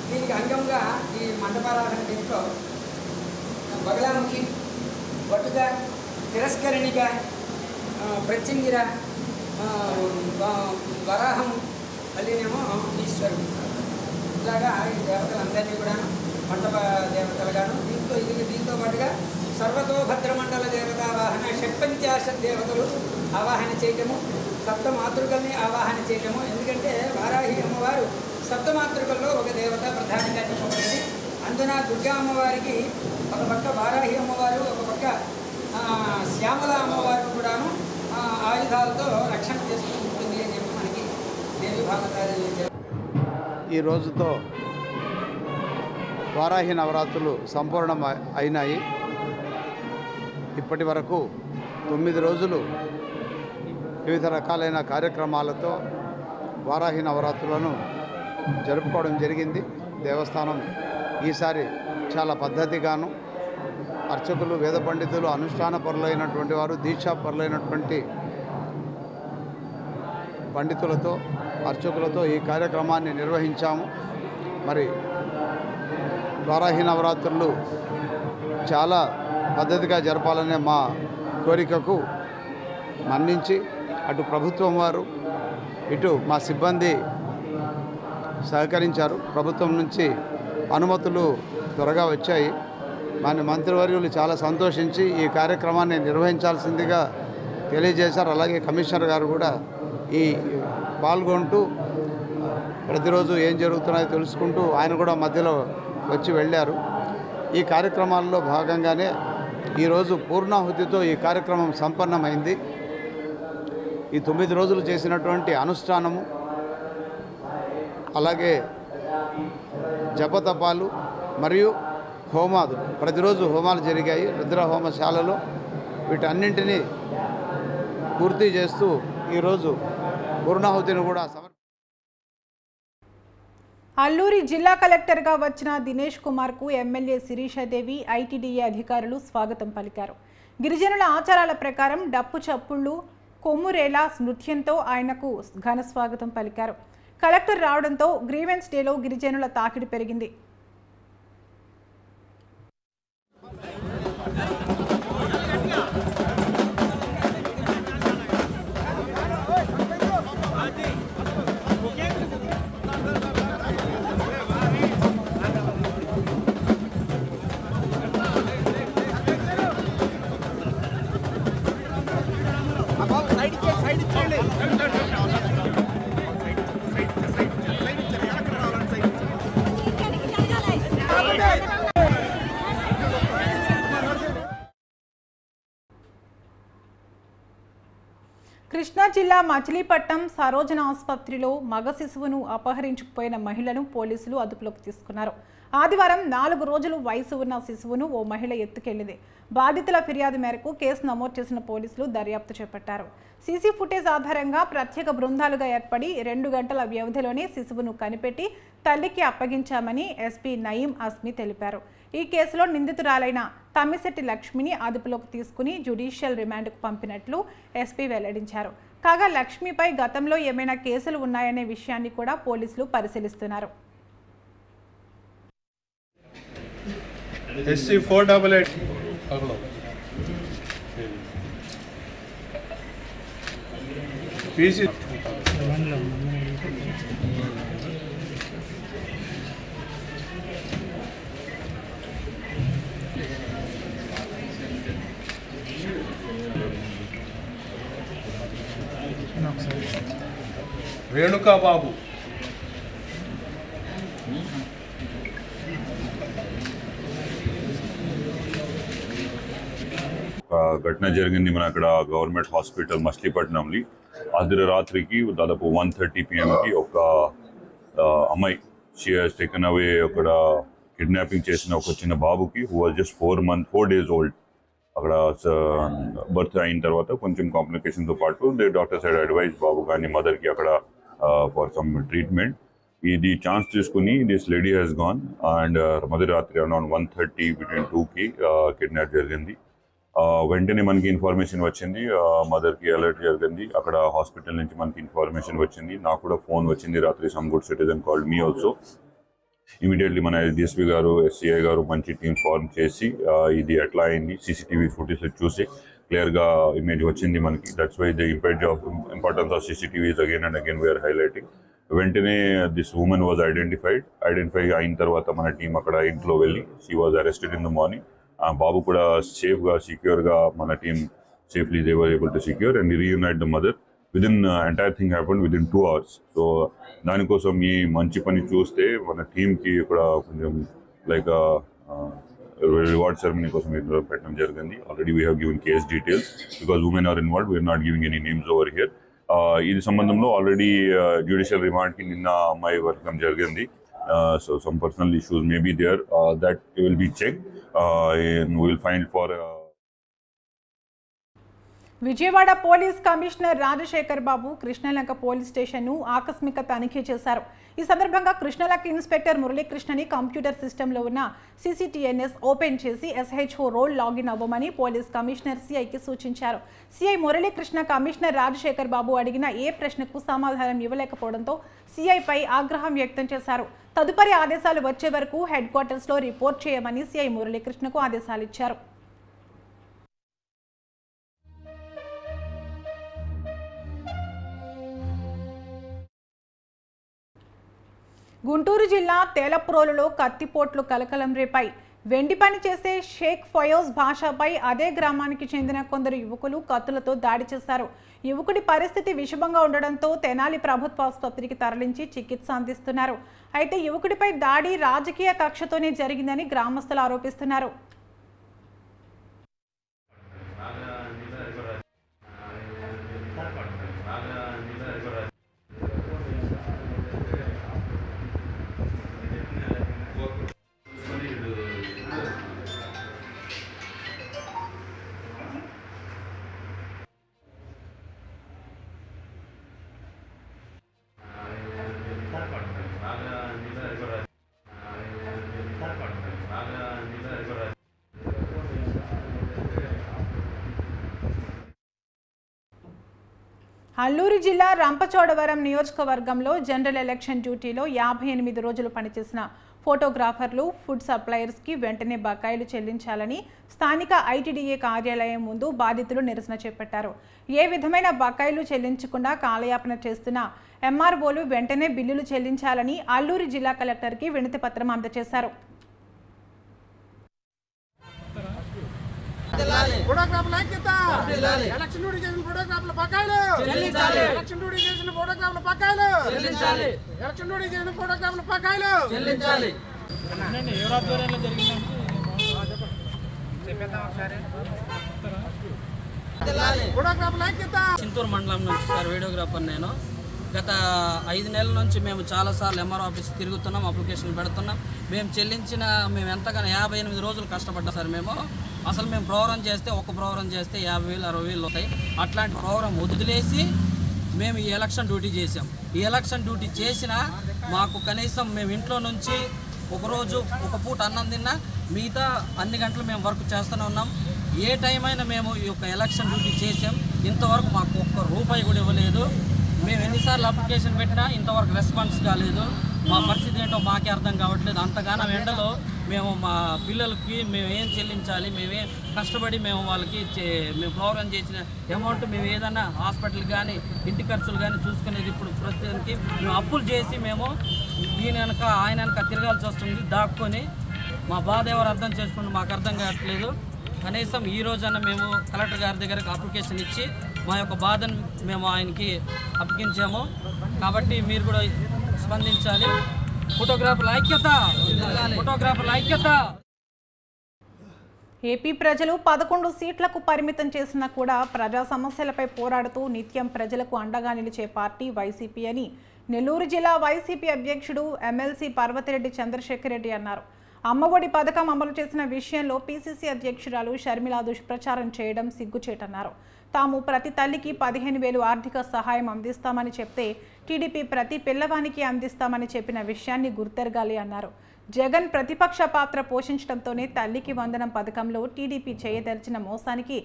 దీనికి అంగంగా ఈ మండపారాధన దీంట్లో బగలాముఖి, వటుక, తిరస్కరణిగా, ప్రత్యంగిర, వరాహము, మళ్ళీనేమో ఈశ్వరుడు, ఇలాగా ఈ దేవతలందరినీ కూడా మండప దేవతలుగాను దీంతో పాటుగా సర్వతోభద్రమండల దేవతావాహన షట్పంచాశత్ దేవతలు ఆవాహన చేయటము, సప్తమాతృకల్ని ఆవాహన చేయటము. ఎందుకంటే వారాహి అమ్మవారు సప్తమాతృకల్లో ఒక దేవత ప్రధానంగా చెప్పబడింది. అందున దుర్గా అమ్మవారికి ఒక పక్క వారాహి అమ్మవారు, ఒక పక్క శ్యామల అమ్మవారు కూడాను ఆయుధాలతో రక్షణ చేస్తూ ఉంటుంది అని చెప్పి మనకి దేవి భాగవతాలు. ఈ రోజుతో వారాహి నవరాత్రులు సంపూర్ణం అయినాయి. ఇప్పటి వరకు 9 రోజులు వివిధ రకాలైన కార్యక్రమాలతో వారాహి నవరాత్రులను జరుపుకోవడం జరిగింది. దేవస్థానం ఈసారి చాలా పద్ధతిగాను అర్చకులు, వేద పండితులు, అనుష్ఠాన పరులైనటువంటి వారు, దీక్షా పరులైనటువంటి పండితులతో, అర్చకులతో ఈ కార్యక్రమాన్ని నిర్వహించాము. మరి వారాహి నవరాత్రులు చాలా పద్ధతిగా జరపాలనే మా కోరికకు మన్నించి అటు ప్రభుత్వం వారు ఇటు మా సిబ్బంది సహకరించారు. ప్రభుత్వం నుంచి అనుమతులు త్వరగా వచ్చాయి. మన మంత్రివర్యులు చాలా సంతోషించి ఈ కార్యక్రమాన్ని నిర్వహించాల్సిందిగా తెలియజేశారు. అలాగే కమిషనర్ గారు కూడా ఈ పాల్గొంటూ ప్రతిరోజు ఏం జరుగుతున్నాయో తెలుసుకుంటూ ఆయన కూడా మధ్యలో వచ్చి వెళ్ళారు. ఈ కార్యక్రమాల్లో భాగంగానే ఈరోజు పూర్ణాహుతితో ఈ కార్యక్రమం సంపన్నమైంది. ఈ 9 రోజులు చేసినటువంటి అనుష్ఠానము అలాగే జపతపాలు మరియు హోమాలు, ప్రతిరోజు హోమాలు జరిగాయి రుద్ర హోమశాలలో. వీటన్నింటినీ పూర్తి చేస్తూ ఈరోజు పూర్ణాహుతిని కూడా అల్లూరి జిల్లా కలెక్టర్గా వచ్చిన దినేష్ కుమార్కు ఎమ్మెల్యే శిరీషాదేవి, ఐటీడీఏ అధికారులు స్వాగతం పలికారు. గిరిజనుల ఆచారాల ప్రకారం డప్పు చప్పుళ్లు, కొమ్మురేలా నృత్యంతో ఆయనకు ఘన స్వాగతం పలికారు. కలెక్టర్ రావడంతో గ్రీవెన్స్ డేలో గిరిజనుల తాకిడి పెరిగింది. కృష్ణా జిల్లా మచిలీపట్నం సరోజన ఆసుపత్రిలో మగ శిశువును అపహరించుకుపోయిన మహిళను పోలీసులు అదుపులోకి తీసుకున్నారు. ఆదివారం 4 రోజులు వయసు ఉన్న శిశువును ఓ మహిళ ఎత్తుకెళ్లింది. బాధితుల ఫిర్యాదు మేరకు కేసు నమోదు చేసిన పోలీసులు దర్యాప్తు చేపట్టారు. సీసీ ఫుటేజ్ ఆధారంగా ప్రత్యేక బృందాలుగా ఏర్పడి 2 గంటల వ్యవధిలోనే శిశువును కనిపెట్టి తల్లికి అప్పగించామని ఎస్పీ నయీం అస్మి తెలిపారు. ఈ కేసులో నిందితురాలైన తమ్మిశెట్టి లక్ష్మిని అదుపులోకి తీసుకుని జ్యుడిషియల్ రిమాండ్కు పంపినట్లు ఎస్పీ వెల్లడించారు. కాగా లక్ష్మిపై గతంలో ఏమైనా కేసులు ఉన్నాయనే విషయాన్ని కూడా పోలీసులు పరిశీలిస్తున్నారు. SC488 PC రేణుకా బాబు ఘటన జరిగింది మన అక్కడ గవర్నమెంట్ హాస్పిటల్ మచిలీపట్నంలో. అర్ధరాత్రికి దాదాపు 1:30 PM ఒక అమ్మాయి షీ హాస్ టేకెన్ అవే అక్కడ కిడ్నాపింగ్ చేసిన ఒక చిన్న బాబుకి who was just 4 days old. అక్కడ బర్త్ అయిన తర్వాత కొంచెం కాంప్లికేషన్తో పాటు డాక్టర్ సైడ్ అడ్వైజ్ బాబు కానీ మదర్కి అక్కడ ఫర్ సమ్ ట్రీట్మెంట్. ఇది ఛాన్స్ తీసుకుని this lady has gone and మధ్యరాత్రి అరౌండ్ 1:30 between 2కి కిడ్నాప్ జరిగింది. వెంటనే మనకి ఇన్ఫర్మేషన్ వచ్చింది, మదర్కి అలర్ట్ జరిగింది. అక్కడ హాస్పిటల్ నుంచి మనకి ఇన్ఫర్మేషన్ వచ్చింది, నాకు కూడా ఫోన్ వచ్చింది రాత్రి. Some good citizen called me also. Immediately మన డిఎస్పీ గారు, ఎస్సీఐ గారు మంచి టీమ్ ఫార్మ్ చేసి ఇది ఎట్లా అయింది సీసీటీవీ ఫుటేజ్ చూసి క్లియర్గా ఇమేజ్ వచ్చింది మనకి. That's why the importance of CCTVs again and again we are highlighting. వెంటనే దిస్ ఉమెన్ వాజ్ ఐడెంటిఫై అయిన తర్వాత మన టీం అక్కడ ఇంట్లో వెళ్ళి she was arrested in the morning. బాబు కూడా సేఫ్గా సెక్యూర్గా మన team safely they were able to secure and reunite the mother. Within entire thing happened within 2 hours. So దానికోసం ఈ మంచి పని చూస్తే మన టీంకి ఇక్కడ కొంచెం లైక్ రివార్డ్ సెరమనీ కోసం పెట్టడం జరిగింది. Already we have given case details because women are involved. We are not giving any names over here. ఇది సంబంధంలో ఆల్రెడీ జ్యుడిషియల్ రిమాండ్కి నిన్న అమ్మాయి వర్గం జరిగింది. So some personal issues may be there that will be check and we will find for Vijayawada police commissioner Rajasekhar Babu Krishnalanka police స్టేషన్ను ఆకస్మిక తనిఖీ చేశారు. ఈ సందర్భంగా కృష్ణలంక ఇన్స్పెక్టర్ మురళీకృష్ణని కంప్యూటర్ సిస్టంలో ఉన్న CCTNS ఓపెన్ చేసి SHO రోల్ లాగిన్ అవ్వమని పోలీస్ కమిషనర్ సిఐకి సూచించారు. సిఐ మురళీకృష్ణ కమిషనర్ రాజశేఖర్ బాబు అడిగిన ఏ ప్రశ్నకు సమాధానం ఇవ్వలేకపోవడంతో సిఐపై ఆగ్రహం వ్యక్తం చేశారు. తదుపరి ఆదేశాలు వచ్చే వరకు హెడ్ క్వార్టర్స్లో రిపోర్ట్ చేయమని సిఐ మురళీకృష్ణకు ఆదేశాలు ఇచ్చారు. గుంటూరు జిల్లా తేలప్రోలులో కత్తిపోట్లు కలకలం రేపాయి. వెండి పని చేసే షేక్ ఫయోజ్ భాషాపై అదే గ్రామానికి చెందిన కొందరు యువకులు కత్తులతో దాడి చేశారు. యువకుడి పరిస్థితి విషమంగా ఉండడంతో తెనాలి ప్రభుత్వ ఆసుపత్రికి తరలించి చికిత్స అందిస్తున్నారు. అయితే యువకుడిపై దాడి రాజకీయ కక్షతోనే జరిగిందని గ్రామస్తులు ఆరోపిస్తున్నారు. అల్లూరి జిల్లా రంపచోడవరం నియోజకవర్గంలో జనరల్ ఎలక్షన్ డ్యూటీలో 58 రోజులు పనిచేసిన ఫోటోగ్రాఫర్లు, ఫుడ్ సప్లయర్స్కి వెంటనే బకాయిలు చెల్లించాలని స్థానిక ఐటీడీఏ కార్యాలయం ముందు బాధితులు నిరసన చేపట్టారు. ఏ విధమైన బకాయిలు చెల్లించకుండా కాలయాపన చేస్తున్న ఎంఆర్ఓలు వెంటనే బిల్లులు చెల్లించాలని అల్లూరి జిల్లా కలెక్టర్కి వినతి పత్రం అందజేశారు. ఫోటోగ్రాఫర్ల ఐక్యత, ఎలక్షన్ డ్యూటీ చేసిన ఫోటోగ్రాఫర్ల బకాయిలు చెల్లించాలి, ఎలక్షన్ డ్యూటీ చేసిన ఫోటోగ్రాఫర్ల బకాయిలు చెల్లించాలి, ఎలక్షన్ డ్యూటీ చేసిన ఫోటోగ్రాఫర్ల బకాయిలు చెల్లించాలి. ఫోటోగ్రాఫర్ల ఐక్యత. చింతూరు మండలం నుంచి సార్ వీడియోగ్రాఫర్ నేను. గత 5 నెలల నుంచి మేము చాలాసార్లు ఎంఆర్ఓ ఆఫీస్ తిరుగుతున్నాం, అప్లికేషన్ పెడుతున్నాం. మేము ఎంతగానో 58 రోజులు కష్టపడ్డాం సార్. అసలు మేము ప్రోగ్రాం చేస్తే ఒక ప్రోగ్రాం చేస్తే 50,000 60,000 అవుతాయి. అట్లాంటి ప్రోగ్రాం వదిలేసి మేము ఈ ఎలక్షన్ డ్యూటీ చేసాం. ఈ ఎలక్షన్ డ్యూటీ చేసినా మాకు కనీసం మేము ఇంట్లో నుంచి ఒకరోజు ఒక పూట అన్నం తిన్నా, మిగతా అన్ని గంటలు మేము వర్క్ చేస్తూనే ఉన్నాం. ఏ టైం అయినా మేము ఈ యొక్క ఎలక్షన్ డ్యూటీ చేసాం. ఇంతవరకు మాకు ఒక్క రూపాయి కూడా ఇవ్వలేదు. మేము ఎన్నిసార్లు అప్లికేషన్ పెట్టినా ఇంతవరకు రెస్పాన్స్ కాలేదు. మా పరిస్థితి ఏంటో మాకే అర్థం కావట్లేదు. అంతగానో ఎండలో మేము మా పిల్లలకి మేము ఏం చెల్లించాలి, మేమేం కష్టపడి మేము వాళ్ళకి మేము ప్రోగ్రాం చేసిన అమౌంట్ మేము ఏదైనా హాస్పిటల్ కానీ ఇంటి ఖర్చులు కానీ చూసుకునేది ఇప్పుడు ప్రస్తుతానికి మేము అప్పులు చేసి మేము ఆయన వెనక తిరగాల్సి వస్తుంది దాక్కొని. మా బాధ ఎవరు అర్థం చేసుకుంటే మాకు అర్థం కావట్లేదు. కనీసం ఈ రోజైనా మేము కలెక్టర్ గారి దగ్గరకు అప్లికేషన్ ఇచ్చి మా యొక్క బాధను మేము ఆయనకి అప్పగించాము. కాబట్టి మీరు కూడా స్పందించాలి. ఫోటోగ్రాఫర్ల ఐక్యత, ఫోటోగ్రాఫర్ల ఐక్యత. ఏపీ ప్రజలు 11 సీట్లకు పరిమితం చేసినా కూడా ప్రజా సమస్యలపై పోరాడుతూ నిత్యం ప్రజలకు అండగా నిలిచే పార్టీ వైసీపీ అని నెల్లూరు జిల్లా వైసీపీ అధ్యక్షుడు ఎమ్మెల్సీ పర్వతిరెడ్డి చంద్రశేఖర్ రెడ్డి అన్నారు. అమ్మఒడి పథకం అమలు చేసిన విషయంలో పీసీసీ అధ్యక్షురాలు షర్మిల దుష్ప్రచారం చేయడం సిగ్గుచేటన్నారు. తాము ప్రతి తల్లికి 15,000 ఆర్థిక సహాయం అందిస్తామని చెప్తే టీడీపీ ప్రతి పిల్లవానికి అందిస్తామని చెప్పిన విషయాన్ని గుర్తెరగాలి అన్నారు. జగన్ ప్రతిపక్ష పాత్ర పోషించడంతోనే తల్లికి వందనం పథకంలో టీడీపీ చేయదలిచిన మోసానికి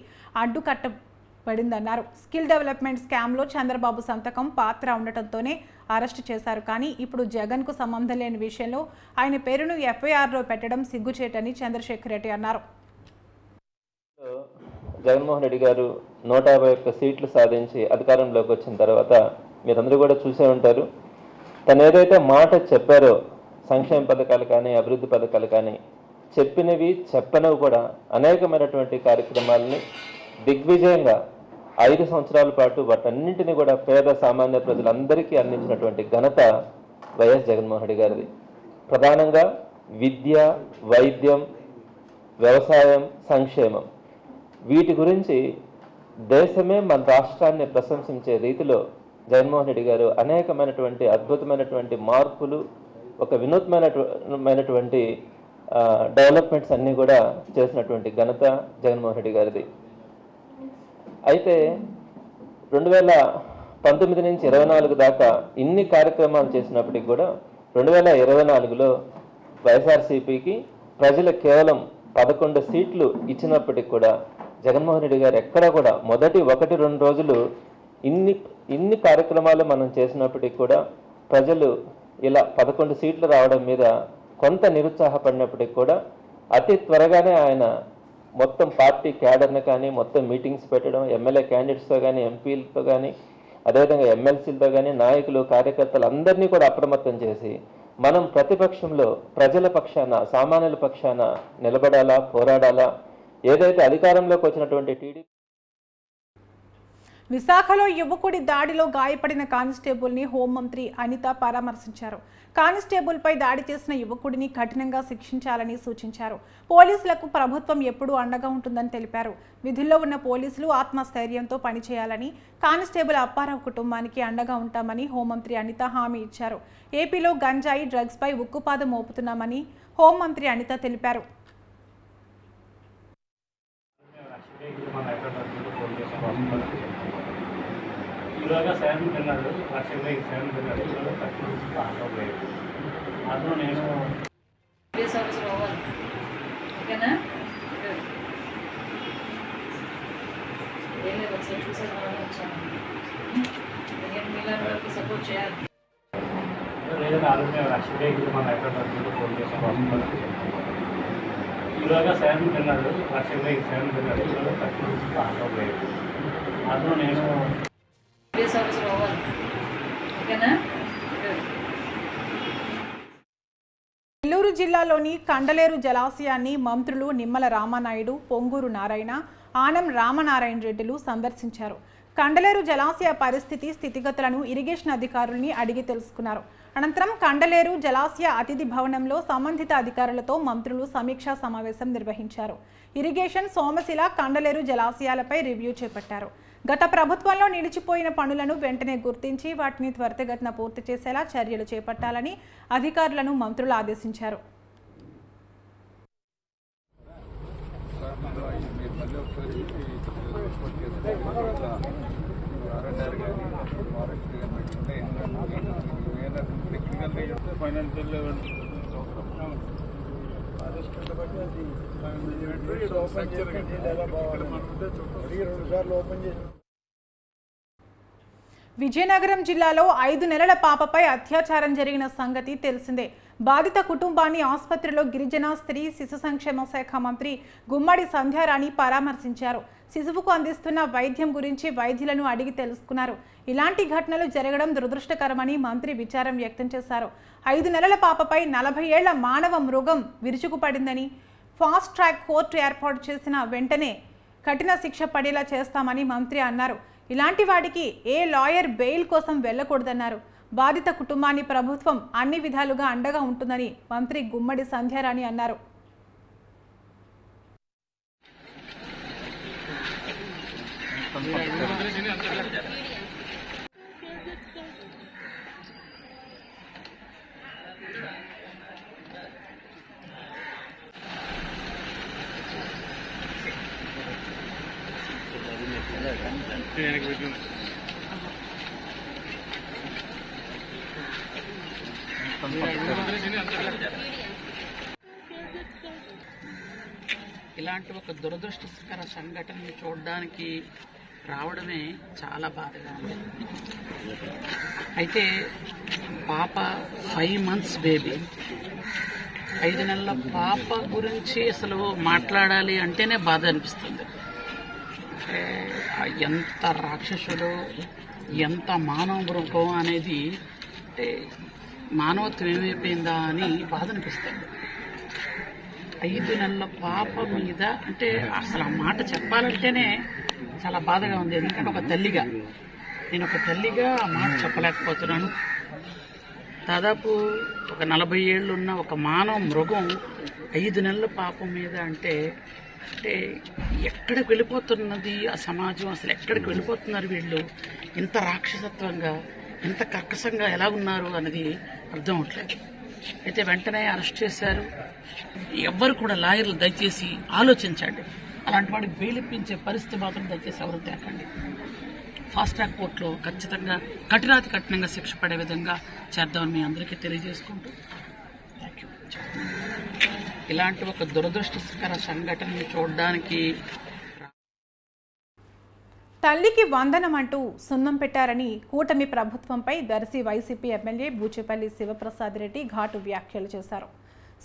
అడ్డుకట్టబడిందన్నారు. స్కిల్ డెవలప్మెంట్ స్కామ్లో చంద్రబాబు సంతకం పాత్ర ఉండటంతోనే అరెస్టు చేశారు. కానీ ఇప్పుడు జగన్కు సంబంధం లేని విషయంలో ఆయన పేరును ఎఫ్ఐఆర్లో పెట్టడం సిగ్గుచేటని చంద్రశేఖర్ రెడ్డి అన్నారు. జగన్మోహన్ రెడ్డి గారు 151 సీట్లు సాధించి అధికారంలోకి వచ్చిన తర్వాత మీరందరూ కూడా చూసే ఉంటారు. తను ఏదైతే మాట చెప్పారో సంక్షేమ పథకాలు కానీ అభివృద్ధి పథకాలు కానీ చెప్పినవి చెప్పనవి కూడా అనేకమైనటువంటి కార్యక్రమాలని దిగ్విజయంగా 5 సంవత్సరాల పాటు వాటన్నింటినీ కూడా పేద సామాన్య ప్రజలందరికీ అందించినటువంటి ఘనత వైఎస్ జగన్మోహన్ రెడ్డి గారిది. ప్రధానంగా విద్య, వైద్యం, వ్యవసాయం, సంక్షేమం వీటి గురించి దేశమే మన రాష్ట్రాన్ని ప్రశంసించే రీతిలో జగన్మోహన్ రెడ్డి గారు అనేకమైనటువంటి అద్భుతమైనటువంటి మార్పులు, ఒక వినూత్నమైనటువంటి డెవలప్మెంట్స్ అన్నీ కూడా చేసినటువంటి ఘనత జగన్మోహన్ రెడ్డి గారిది. అయితే 2019 నుంచి 24 దాకా ఇన్ని కార్యక్రమాలు చేసినప్పటికీ కూడా 2024లో వైఎస్ఆర్సీపీకి ప్రజలు కేవలం 11 సీట్లు ఇచ్చినప్పటికి కూడా జగన్మోహన్ రెడ్డి గారు ఎక్కడా కూడా మొదటి 1-2 రోజులు ఇన్ని కార్యక్రమాలు మనం చేసినప్పటికి కూడా ప్రజలు ఇలా 11 సీట్లు రావడం మీద కొంత నిరుత్సాహపడినప్పటికి కూడా అతి త్వరగానే ఆయన మొత్తం పార్టీ క్యాడర్ని కానీ మొత్తం మీటింగ్స్ పెట్టడం, ఎమ్మెల్యే క్యాండిడేట్స్తో కానీ ఎంపీలతో కానీ అదేవిధంగా ఎమ్మెల్సీలతో కానీ నాయకులు కార్యకర్తలు అందరినీ కూడా అప్రమత్తం చేసి మనం ప్రతిపక్షంలో ప్రజల పక్షాన, సామాన్యుల పక్షాన నిలబడాలా, పోరాడాలా? ఏదైతే అధికారంలోకి వచ్చినటువంటి టీడీపీ విశాఖలో యువకుడి దాడిలో గాయపడిన కానిస్టేబుల్ని హోంమంత్రి అనిత పరామర్శించారు. కానిస్టేబుల్పై దాడి చేసిన యువకుడిని కఠినంగా శిక్షించాలని సూచించారు. పోలీసులకు ప్రభుత్వం ఎప్పుడూ అండగా ఉంటుందని తెలిపారు. విధుల్లో ఉన్న పోలీసులు ఆత్మస్థైర్యంతో పనిచేయాలని, కానిస్టేబుల్ అప్పారావు కుటుంబానికి అండగా ఉంటామని హోంమంత్రి అనిత హామీ ఇచ్చారు. ఏపీలో గంజాయి, డ్రగ్స్పై ఉక్కుపాదం మోపుతున్నామని హోంమంత్రి అనిత తెలిపారు. ఇలాగా శాంతి తిన్నాడు, లక్ష్యంగా ఈ శాంతి తిన్నాడు, ఇలాగా కట్టి ఆటోలేదు. అందులో నేను ఓకేనా? ఏం లేదు, ఒకసారి చూసాను వచ్చాను. మీలా వాళ్ళకి సపోర్ట్ చేయాలి. లేదంటే ఆలోచన లక్ష్యంగా ఇది మన హైదరాబాద్ ఫోన్ చేసాను. ఇలాగా శాంతి తిన్నాడు, లక్ష్యంగా ఈ శాంతి తిన్నాడు, ఇలాగా కట్టి ఆటోలేదు. అందులో నేను నెల్లూరు జిల్లాలోని కండలేరు జలాశయాన్ని మంత్రులు నిమ్మల రామానాయుడు, పొంగూరు నారాయణ, ఆనం రామనారాయణ రెడ్డిలు సందర్శించారు. కండలేరు జలాశయ పరిస్థితి, స్థితిగతులను ఇరిగేషన్ అధికారుల్ని అడిగి తెలుసుకున్నారు. అనంతరం కండలేరు జలాశయ అతిథి భవనంలో సంబంధిత అధికారులతో మంత్రులు సమీక్షా సమావేశం నిర్వహించారు. ఇరిగేషన్, సోమశిల, కండలేరు జలాశయాలపై రివ్యూ చేపట్టారు. గత ప్రభుత్వంలో నిలిచిపోయిన పనులను వెంటనే గుర్తించి వాటిని త్వరితగతిన పూర్తి చేసేలా చర్యలు చేపట్టాలని అధికారులను మంత్రులు ఆదేశించారు. విజయనగరం జిల్లాలో 5 నెలల పాపపై అత్యాచారం జరిగిన సంగతి తెలిసిందే. బాధిత కుటుంబాన్ని ఆసుపత్రిలో గిరిజన, స్త్రీ, శిశు సంక్షేమ శాఖ మంత్రి గుమ్మడి సంధ్యారాణి పరామర్శించారు. శిశువుకు అందిస్తున్న వైద్యం గురించి వైద్యులను అడిగి తెలుసుకున్నారు. ఇలాంటి ఘటనలు జరగడం దురదృష్టకరమని మంత్రి విచారం వ్యక్తం చేశారు. 5 నెలల పాపపై 40 ఏళ్ల మానవ మృగం విరుచుకుపడిందని, ఫాస్ట్ ట్రాక్ కోర్టు ఏర్పాటు చేసిన వెంటనే కఠిన శిక్ష పడేలా చేస్తామని మంత్రి అన్నారు. ఇలాంటి వాడికి ఏ లాయర్ బెయిల్ కోసం వెళ్లకూడదన్నారు. బాధిత కుటుంబాన్ని ప్రభుత్వం అన్ని విధాలుగా అండగా ఉంటుందని మంత్రి గుమ్మడి సంధ్యారాణి అన్నారు. ఇలాంటి ఒక దురదృష్టకర సంఘటనని చూడడానికి రావడమే చాలా బాధగా ఉంది. అయితే పాప 5 months బేబీ, 5 నెలల పాప గురించి అసలు మాట్లాడాలి అంటేనే బాధ అనిపిస్తుంది. ఎంత రాక్షసుడు, ఎంత మానవ మృగం అనేది, అంటే మానవత్వం ఏమైపోయిందా అని బాధ అనిపిస్తుంది. 5 నెలల పాప మీద అంటే అసలు ఆ మాట చెప్పాలంటేనే చాలా బాధగా ఉంది. ఎందుకంటే నేను ఒక తల్లిగా ఆ మాట చెప్పలేకపోతున్నాను. దాదాపు ఒక 40 ఏళ్ళు ఉన్న ఒక మానవ మృగం 5 నెలల పాప మీద అంటే ఎక్కడికి వెళ్ళిపోతున్నది ఆ సమాజం, అసలు ఎక్కడికి వెళ్ళిపోతున్నారు వీళ్ళు, ఇంత రాక్షసత్వంగా, ఇంత కర్కశంగా ఎలా ఉన్నారు అన్నది అర్థం అవట్లేదు. అయితే వెంటనే అరెస్ట్ చేశారు. ఎవ్వరు కూడా లాయర్లు దయచేసి ఆలోచించండి. అలాంటి వాడికి బెయిల్ ఇప్పించే పరిస్థితి మాత్రం దయచేసి ఎవరు తేకండి. ఫాస్ట్ ట్రాక్ కోర్టులో ఖచ్చితంగా కఠినాతి కఠినంగా శిక్ష పడే విధంగా చేద్దామని మీ అందరికీ తెలియజేసుకుంటూ థ్యాంక్ యూ. ఇలాంటి ఒక దురదృష్టకర సంఘటనని చూడడానికి తల్లికి వందనం అంటూ సున్నం పెట్టారని కూటమి ప్రభుత్వంపై దర్శి వైసీపీ ఎమ్మెల్యే బూచేపల్లి శివప్రసాద్ రెడ్డి ఘాటు వ్యాఖ్యలు చేశారు.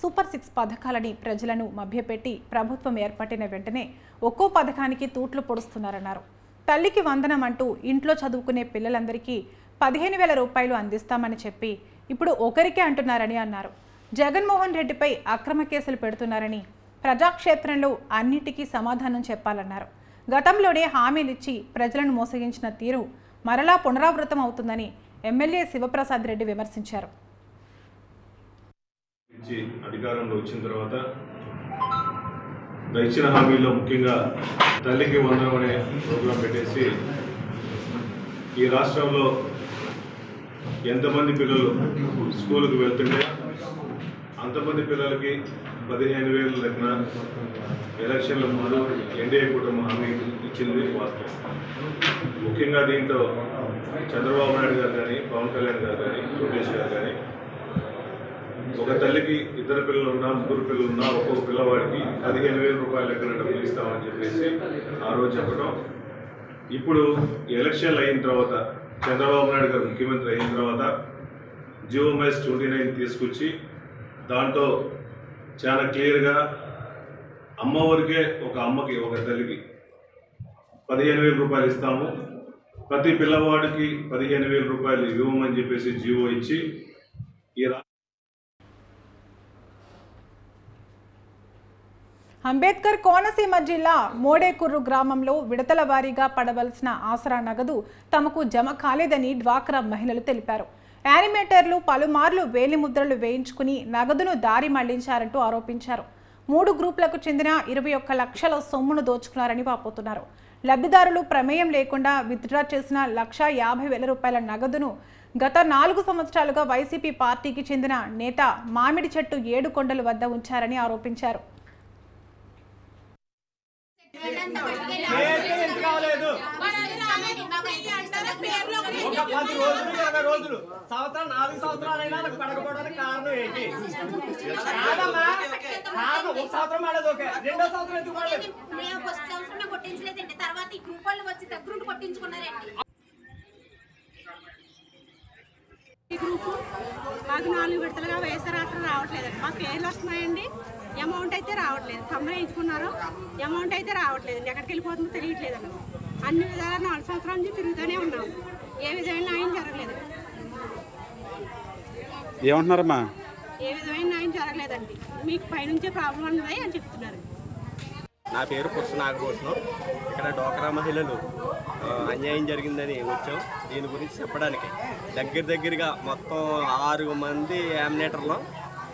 సూపర్ 6 పథకాలని ప్రజలను మభ్యపెట్టి ప్రభుత్వం ఏర్పడిన వెంటనే ఒక్కో పథకానికి తూట్లు పొడుస్తున్నారన్నారు. తల్లికి వందనం అంటూ ఇంట్లో చదువుకునే పిల్లలందరికీ 15,000 రూపాయలు అందిస్తామని చెప్పి ఇప్పుడు ఒకరికే అంటున్నారని అన్నారు. జగన్మోహన్ రెడ్డిపై అక్రమ కేసులు పెడుతున్నారని, ప్రజాక్షేత్రంలో అన్నిటికీ సమాధానం చెప్పాలన్నారు. గతంలోనే హామీలిచ్చి ప్రజలను మోసగించిన తీరు మరలా పునరావృతం అవుతుందని ఎమ్మెల్యే శివప్రసాద్ రెడ్డి విమర్శించారు. అధికారంలో వచ్చిన తర్వాత ఇచ్చిన హామీల్లో ముఖ్యంగా తల్లికి వందనం అనే ప్రోగ్రాం పెట్టేసి ఈ రాష్ట్రంలో ఎంతమంది పిల్లలు స్కూలుకు వెళ్తుంటే అంతమంది పిల్లలకి 15,000 లెక్కన ఎలక్షన్ల ముందు ఎన్డీఏ కుటుంబం హామీ ఇచ్చింది వాస్తవం. ముఖ్యంగా దీంతో చంద్రబాబు నాయుడు గారు కానీ, పవన్ కళ్యాణ్ గారు కానీ, లోకేష్ గారు కానీ ఒక తల్లికి 2 పిల్లలు ఉన్నా, 3 పిల్లలు ఉన్నా ఒక్కొక్క పిల్లవాడికి 15,000 రూపాయల లెక్కన డబ్బులు ఇస్తామని చెప్పేసి ఆ రోజు చెప్పడం. ఇప్పుడు ఎలక్షన్లు అయిన తర్వాత చంద్రబాబు నాయుడు గారు ముఖ్యమంత్రి అయిన తర్వాత జియోమైస్ 29 తీసుకొచ్చి దాంట్లో చాలా క్లియర్గా అమ్మవారికే ఒక అమ్మకి ఒక తల్లికి 15,000 రూపాయలు ఇస్తాము, ప్రతి పిల్లవాడికి 15,000 రూపాయలు ఇవ్వమని చెప్పేసి జియో ఇచ్చి ఈ అంబేద్కర్ కోనసీమ జిల్లా మోడేకుర్రు గ్రామంలో విడతల వారీగా పడవలసిన ఆసరా నగదు తమకు జమ కాలేదని డ్వాక్రా మహిళలు తెలిపారు. యానిమేటర్లు పలుమార్లు వేలిముద్రలు వేయించుకుని నగదును దారి మళ్లించారంటూ ఆరోపించారు. 3 గ్రూపులకు చెందిన 21 లక్షల సొమ్మును దోచుకున్నారని వాపోతున్నారు. లబ్ధిదారులు ప్రమేయం లేకుండా విత్డ్రా చేసిన 1,50,000 రూపాయల నగదును గత 4 సంవత్సరాలుగా వైసీపీ పార్టీకి చెందిన నేత మామిడి చెట్టు ఏడుకొండల వద్ద ఉంచారని ఆరోపించారు. ఒక 10 రోజులు 20 రోజులు సంవత్సరం 4 సంవత్సరాలైనా నాకు పడకపోవడానికి కారణం ఏంటి? కాదమ్మా, కారణం ఒక సంవత్సరం ఆడదు, ఓకే, రెండో సంవత్సరం ఎందుకు పడలేదు? మేము ఫస్ట్ సంవత్సరం కొట్టించలేదండి, తర్వాత ఈ గ్రూప్ వాళ్ళు వచ్చి దగ్గరుండి కొట్టించుకున్నారండి. ఈ గ్రూపు మాకు 4 విడతలుగా వైఎస్ఆర్ ఆసరా రావట్లేదండి. మా పేర్లు వస్తున్నాయండి, అమౌంట్ అయితే రావట్లేదు. సంబంధించుకున్నారు, అమౌంట్ అయితే రావట్లేదండి. ఎక్కడికి వెళ్ళిపోతుందో తెలియట్లేదండి. అన్ని విధాలా 4 సంవత్సరాల నుంచి తిరుగుతూనే ఉన్నాం, ఏ విధమైన న్యాయం జరగలేదు. ఏమంటున్నారమ్మా? ఏ విధమైన న్యాయం జరగలేదండి, మీకు పైనుంచే ప్రాబ్లం ఉన్నది అని చెప్తున్నారు. నా పేరు పురుష నాగభూషణం. ఇక్కడ డోక్రా మహిళలు అన్యాయం జరిగిందని వచ్చాం. దీని గురించి చెప్పడానికి దగ్గరగా మొత్తం 6 మంది యామినేటర్లో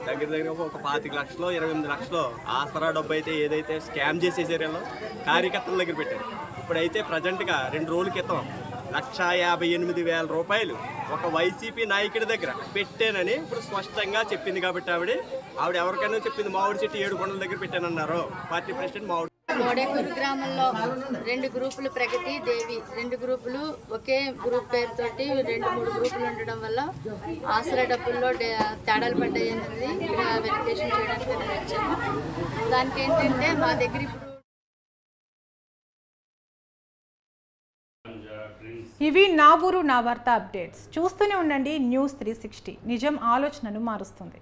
దగ్గర ఒక 25 లక్షలు 28 లక్షలు ఆసరా డబ్బు అయితే ఏదైతే స్కామ్ చేసేసారో కార్యకర్తల దగ్గర పెట్టారు. ఇప్పుడైతే ప్రజెంట్గా 2 రోజుల క్రితం 1,58,000 రూపాయలు ఒక వైసీపీ నాయకుడి దగ్గర పెట్టానని ఇప్పుడు స్పష్టంగా చెప్పింది. కాబట్టి ఆవిడ ఎవరికైనా చెప్పింది, మామిడి చెట్టు ఏడుకొండల దగ్గర పెట్టానన్నారు పార్టీ ప్రెసిడెంట్. మోడేకుర్రు గ్రామంలో 2 గ్రూపులు ప్రగతి దేవి 2 గ్రూపులు ఒకే గ్రూప్ పేరుతోటి 2-3 గ్రూపులు ఉండడం వల్ల ఆసరా డబ్బుల్లో తేడాలు పడ్డాయి అనేది వెరిఫికేషన్ చేయడానికి వచ్చాము. దానికి ఏంటంటే మా దగ్గర ఇప్పుడు ఇవి నా ఊరు నా వార్త అప్డేట్స్. చూస్తూనే ఉండండి న్యూస్ 360. నిజం ఆలోచనను మారుస్తుంది.